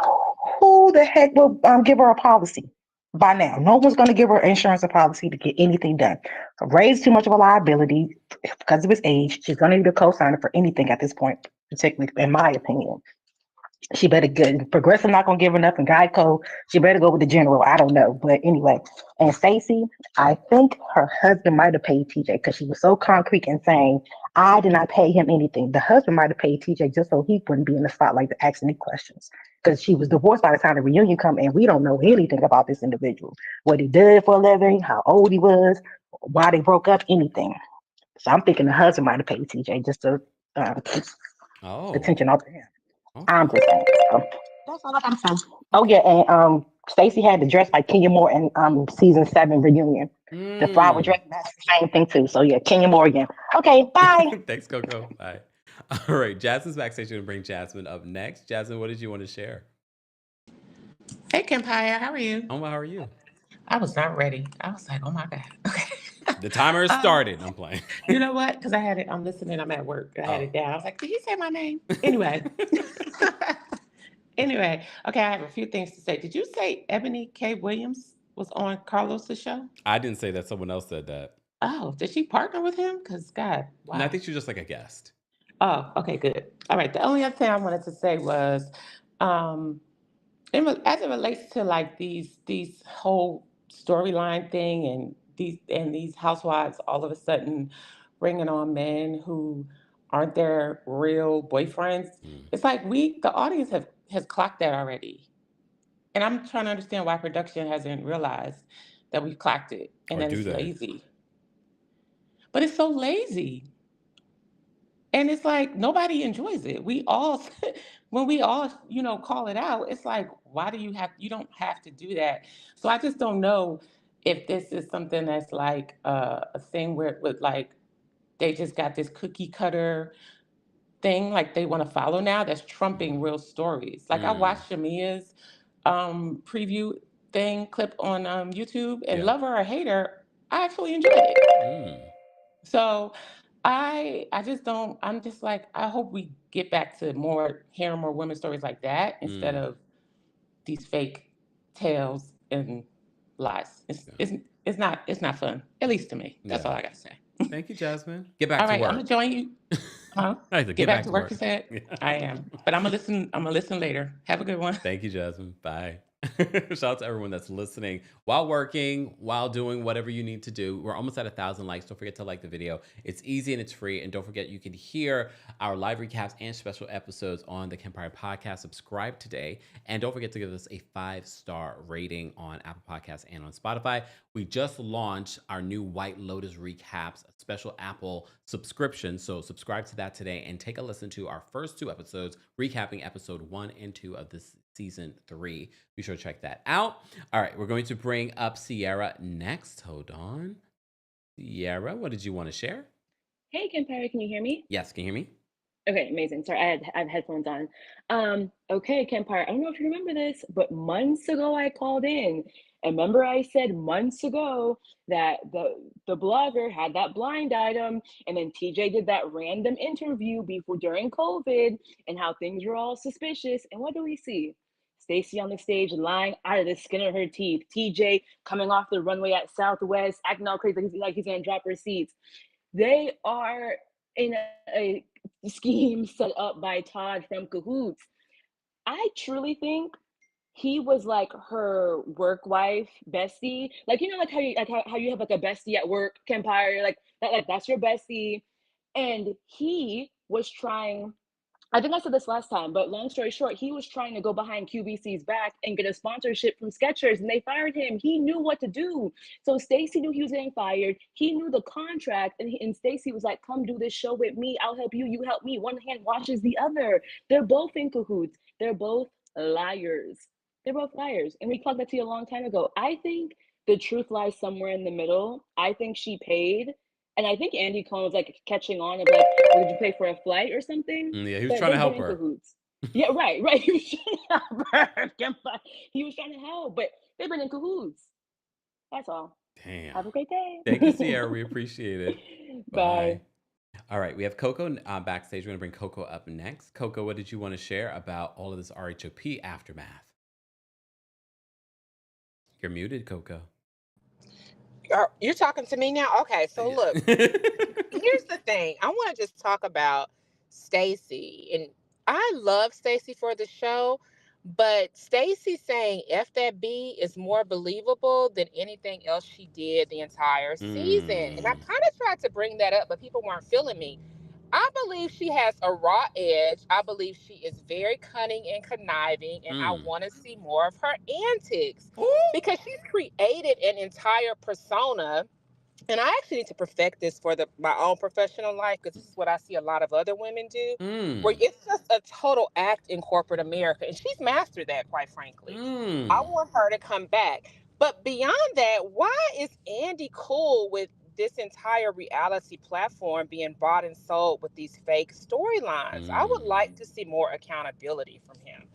Who the heck will give her a policy by now? No one's going to give her insurance or policy to get anything done. Raise too much of a liability because of his age. She's going to need a co-signer for anything at this point, particularly in my opinion. She better get Progressive not gonna give her nothing. Geico, she better go with the general. I don't know, but anyway. And Stacey, I think her husband might have paid TJ because she was so concrete in saying I did not pay him anything. The husband might have paid TJ just so he wouldn't be in the spotlight to ask any questions because she was divorced by the time the reunion come, and we don't know anything about this individual, what he did for a living, how old he was, why they broke up, anything. So I'm thinking the husband might have paid TJ just to keep attention off to him. I'm just saying. So that's all I gotta say. Oh yeah, and Stacey had the dress like Kenya Moore in season 7 reunion. The flower dress, that's the same thing too. So yeah, Kenya Moore again. Okay, bye. Thanks, Coco. Bye. All right, Jasmine's backstage. We're gonna bring Jasmine up next. Jasmine, what did you want to share? Hey, Kempire, how are you? Oh, how are you? I was not ready. I was like, oh my God. Okay. The timer has started. I'm playing. You know what? Because I had it, I'm listening, I'm at work. I had it down. I was like, did he say my name? Anyway. Anyway, okay, I have a few things to say. Did you say Ebony K. Williams was on Carlos's show? I didn't say that. Someone else said that. Oh, did she partner with him? Because God, wow. No, I think she was just like a guest. Oh, okay, good. All right. The only other thing I wanted to say was, as it relates to like these whole storyline thing and these housewives all of a sudden bringing on men who aren't their real boyfriends. It's like the audience has clocked that already. And I'm trying to understand why production hasn't realized that we've clocked it and that it's lazy. But it's so lazy. And it's like nobody enjoys it. We all, when we all, call it out, it's like, why do you don't have to do that. So I just don't know if this is something that's like a thing where it would like, they just got this cookie cutter thing like they want to follow now that's trumping real stories. Like I watched Shamia's preview thing clip on YouTube and love her or hate her, I actually enjoyed it. So I just don't, I'm just like, I hope we get back to hearing more women's stories like that instead of these fake tales and lies. It's not fun, at least to me. That's all I got to say. Thank you, Jasmine. Get back to work. I'm gonna join you. Huh? Get back to work, you said? I am. But I'm gonna listen later. Have a good one. Thank you, Jasmine. Bye. Shout out to everyone that's listening while working, while doing whatever you need to do. We're almost at 1,000 likes. Don't forget to like the video. It's easy and it's free. And don't forget, you can hear our live recaps and special episodes on the Kempire podcast. Subscribe today. And don't forget to give us a 5-star rating on Apple Podcasts and on Spotify. We just launched our new White Lotus recaps, a special Apple subscription. So subscribe to that today and take a listen to our first 2 episodes, recapping episode 1 and 2 of this season 3. Be sure to check that out. All right, we're going to bring up Sierra next. Hold on. Sierra, what did you want to share? Hey, Kempire, can you hear me? Yes, can you hear me? Okay, amazing. Sorry, I have headphones on. Okay, Kempire, I don't know if you remember this, but months ago I called in. And remember I said months ago that the blogger had that blind item, and then TJ did that random interview during COVID and how things were all suspicious. And what do we see? Stacey on the stage lying out of the skin of her teeth. TJ coming off the runway at Southwest, acting all crazy like he's gonna drop receipts. They are in a scheme set up by Todd from Cahoots. I truly think he was like her work wife bestie, like like how you have like a bestie at work, Kempire, like that's your bestie, and he was trying I think I said this last time, but long story short, he was trying to go behind QVC's back and get a sponsorship from Skechers, and they fired him. He knew what to do. So Stacey knew he was getting fired. He knew the contract, and Stacey was like, "Come do this show with me. I'll help you. You help me." One hand washes the other. They're both in cahoots. They're both liars. They're both liars, and we clocked that to you a long time ago. I think the truth lies somewhere in the middle. I think she paid. And I think Andy Cohen was like catching on of like, well, did you pay for a flight or something? Yeah, he was But trying to they've help been in her. cahoots. Yeah, right. He was trying to help her. He was trying to help, but they've been in cahoots. That's all. Damn. Have a great day. Thank you, Sierra. We appreciate it. Bye. All right, we have Coco backstage. We're going to bring Coco up next. Coco, what did you want to share about all of this RHOP aftermath? You're muted, Coco. You're talking to me now? Okay, so look, here's the thing. I want to just talk about Stacey. And I love Stacey for the show, but Stacey saying F that B is more believable than anything else she did the entire season. And I kind of tried to bring that up, but people weren't feeling me. I believe she has a raw edge. I believe she is very cunning and conniving, and I want to see more of her antics because she's created an entire persona. And I actually need to perfect this for my own professional life because this is what I see a lot of other women do, where it's just a total act in corporate America. And she's mastered that, quite frankly. I want her to come back. But beyond that, why is Andy cool with this entire reality platform being bought and sold with these fake storylines? I would like to see more accountability from him.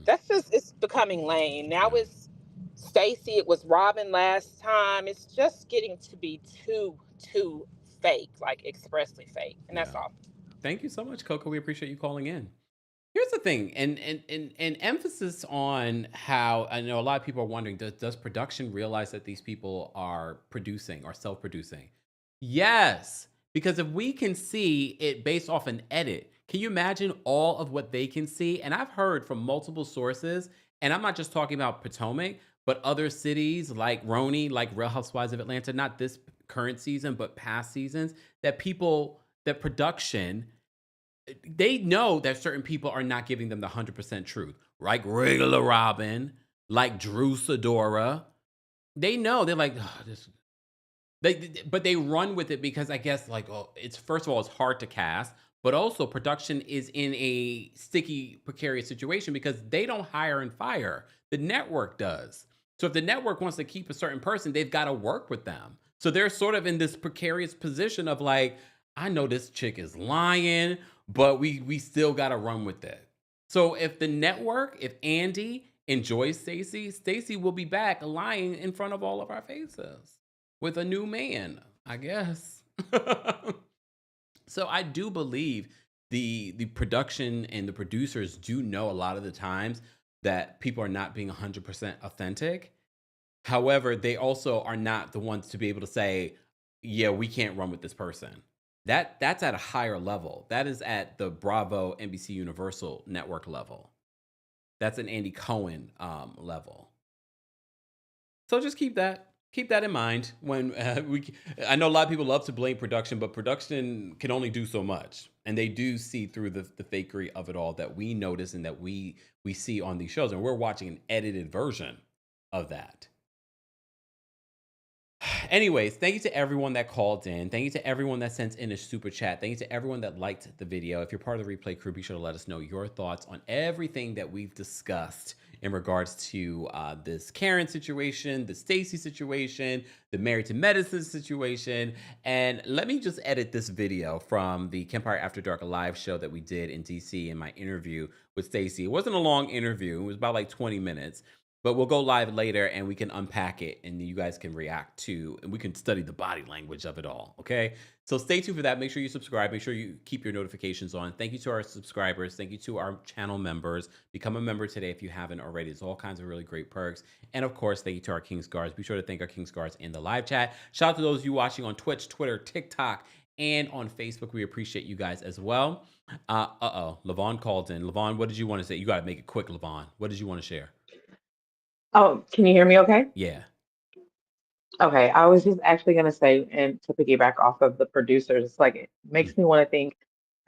That's just, it's becoming lame. Now it's Stacey, it was Robin last time. It's just getting to be too fake, like expressly fake. And that's all. Thank you so much, Coco. We appreciate you calling in. Here's the thing, and emphasis on how I know a lot of people are wondering, does production realize that these people are producing or self-producing? Yes, because if we can see it based off an edit, can you imagine all of what they can see? And I've heard from multiple sources, and I'm not just talking about Potomac, but other cities like Roni, like Real Housewives of Atlanta, not this current season, but past seasons, that production, they know that certain people are not giving them the 100% truth, like regular Robin, like Drew Sidora. They know, they're like, but they run with it because I guess like, it's first of all, it's hard to cast, but also production is in a sticky, precarious situation because they don't hire and fire. The network does. So if the network wants to keep a certain person, they've got to work with them. So they're sort of in this precarious position of like, I know this chick is lying, but we still got to run with it. So if the network, if Andy enjoys Stacey will be back lying in front of all of our faces with a new man, I guess. So I do believe the production and the producers do know a lot of the times that people are not being 100% authentic. However, they also are not the ones to be able to say, yeah, we can't run with this person. That's at a higher level. That is at the Bravo, NBC Universal network level. That's an Andy Cohen level. So just keep that in mind when I know a lot of people love to blame production, but production can only do so much, and they do see through the fakery of it all that we notice and that we see on these shows, and we're watching an edited version of that. Anyways, thank you to everyone that called in. Thank you to everyone that sent in a super chat. Thank you to everyone that liked the video. If you're part of the replay crew, be sure to let us know your thoughts on everything that we've discussed in regards to this Karen situation, the Stacey situation, the Married to Medicine situation. And let me just edit this video from the Kempire After Dark live show that we did in DC in my interview with Stacey. It wasn't a long interview. It was about like 20 minutes. But we'll go live later and we can unpack it and you guys can react to, and we can study the body language of it all, okay? So stay tuned for that. Make sure you subscribe. Make sure you keep your notifications on. Thank you to our subscribers. Thank you to our channel members. Become a member today if you haven't already. There's all kinds of really great perks. And of course, thank you to our King's Guards. Be sure to thank our King's Guards in the live chat. Shout out to those of you watching on Twitch, Twitter, TikTok, and on Facebook. We appreciate you guys as well. Lavon called in. Lavon, what did you want to say? You got to make it quick, Lavon. What did you want to share? Oh, can you hear me okay? Yeah. Okay, I was just actually going to say, and to piggyback off of the producers, it's like it makes me want to think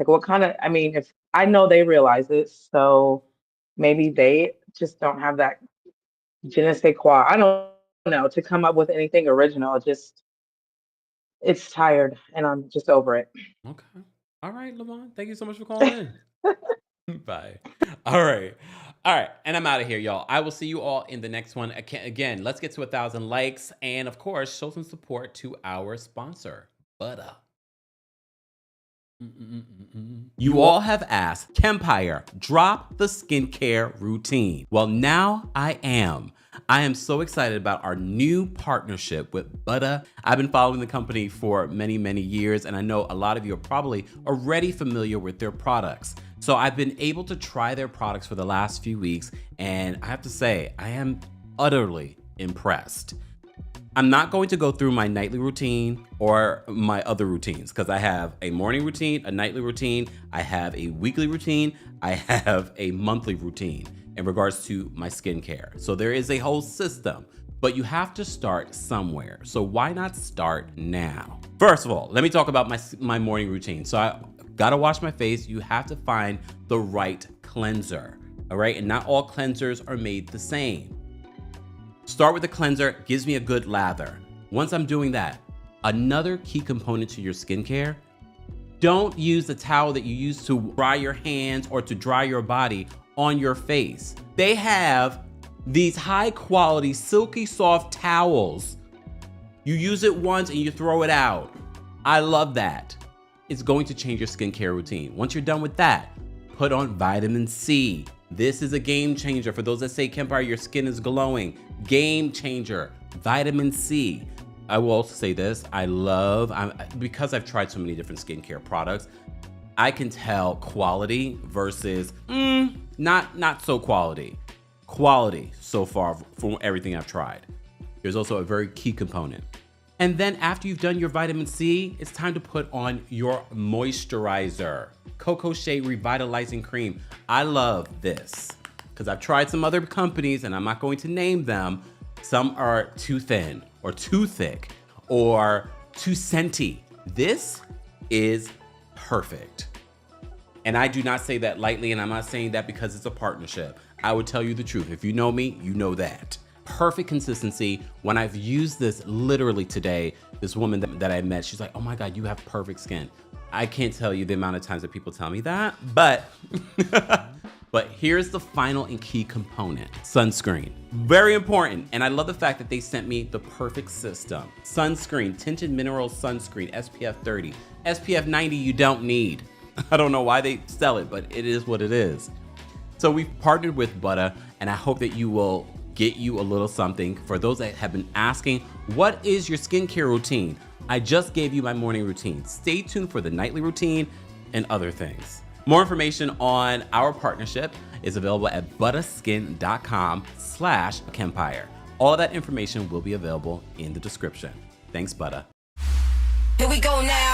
Like, what kind of, I mean, if I know they realize it, so maybe they just don't have that je ne sais quoi. I don't know, to come up with anything original. It's tired and I'm just over it. Okay. All right, Lamont. Thank you so much for calling in. Bye. All right. All right. And I'm out of here, y'all. I will see you all in the next one. Again, let's get to 1,000 likes. And of course, show some support to our sponsor, Buttah. You all have asked, Kempire, drop the skincare routine. Well, now I am. I am so excited about our new partnership with Buttah. I've been following the company for many, many years, and I know a lot of you are probably already familiar with their products. So I've been able to try their products for the last few weeks, and I have to say, I am utterly impressed. I'm not going to go through my nightly routine or my other routines because I have a morning routine, a nightly routine, I have a weekly routine, I have a monthly routine in regards to my skincare. So there is a whole system, but you have to start somewhere. So why not start now? First of all, let me talk about my morning routine. So I gotta wash my face. You have to find the right cleanser, all right? And not all cleansers are made the same. Start with a cleanser, gives me a good lather. Once I'm doing that, another key component to your skincare, don't use the towel that you use to dry your hands or to dry your body on your face. They have these high quality, silky soft towels. You use it once and you throw it out. I love that. It's going to change your skincare routine. Once you're done with that, put on vitamin C. This is a game changer. For those that say, Kempire, your skin is glowing. Game changer, vitamin C. I will also say this, because I've tried so many different skincare products, I can tell quality versus not so quality. Quality so far from everything I've tried. There's also a very key component. And then after you've done your vitamin C, it's time to put on your moisturizer. Cocoa Shea Revitalizing Cream. I love this because I've tried some other companies and I'm not going to name them. Some are too thin or too thick or too scenty. This is perfect. And I do not say that lightly, and I'm not saying that because it's a partnership. I would tell you the truth. If you know me, you know that. Perfect consistency. When I've used this literally today, this woman that I met, she's like, oh my God, you have perfect skin. I can't tell you the amount of times that people tell me that, but here's the final and key component, sunscreen. Very important, and I love the fact that they sent me the perfect system. Sunscreen, tinted mineral sunscreen, SPF 30. SPF 90 you don't need. I don't know why they sell it, but it is what it is. So we've partnered with Buttah, and I hope that you will get you a little something. For those that have been asking, what is your skincare routine? I just gave you my morning routine. Stay tuned for the nightly routine and other things. More information on our partnership is available at buttahskin.com/Kempire. All of that information will be available in the description. Thanks, Buttah. Here we go now.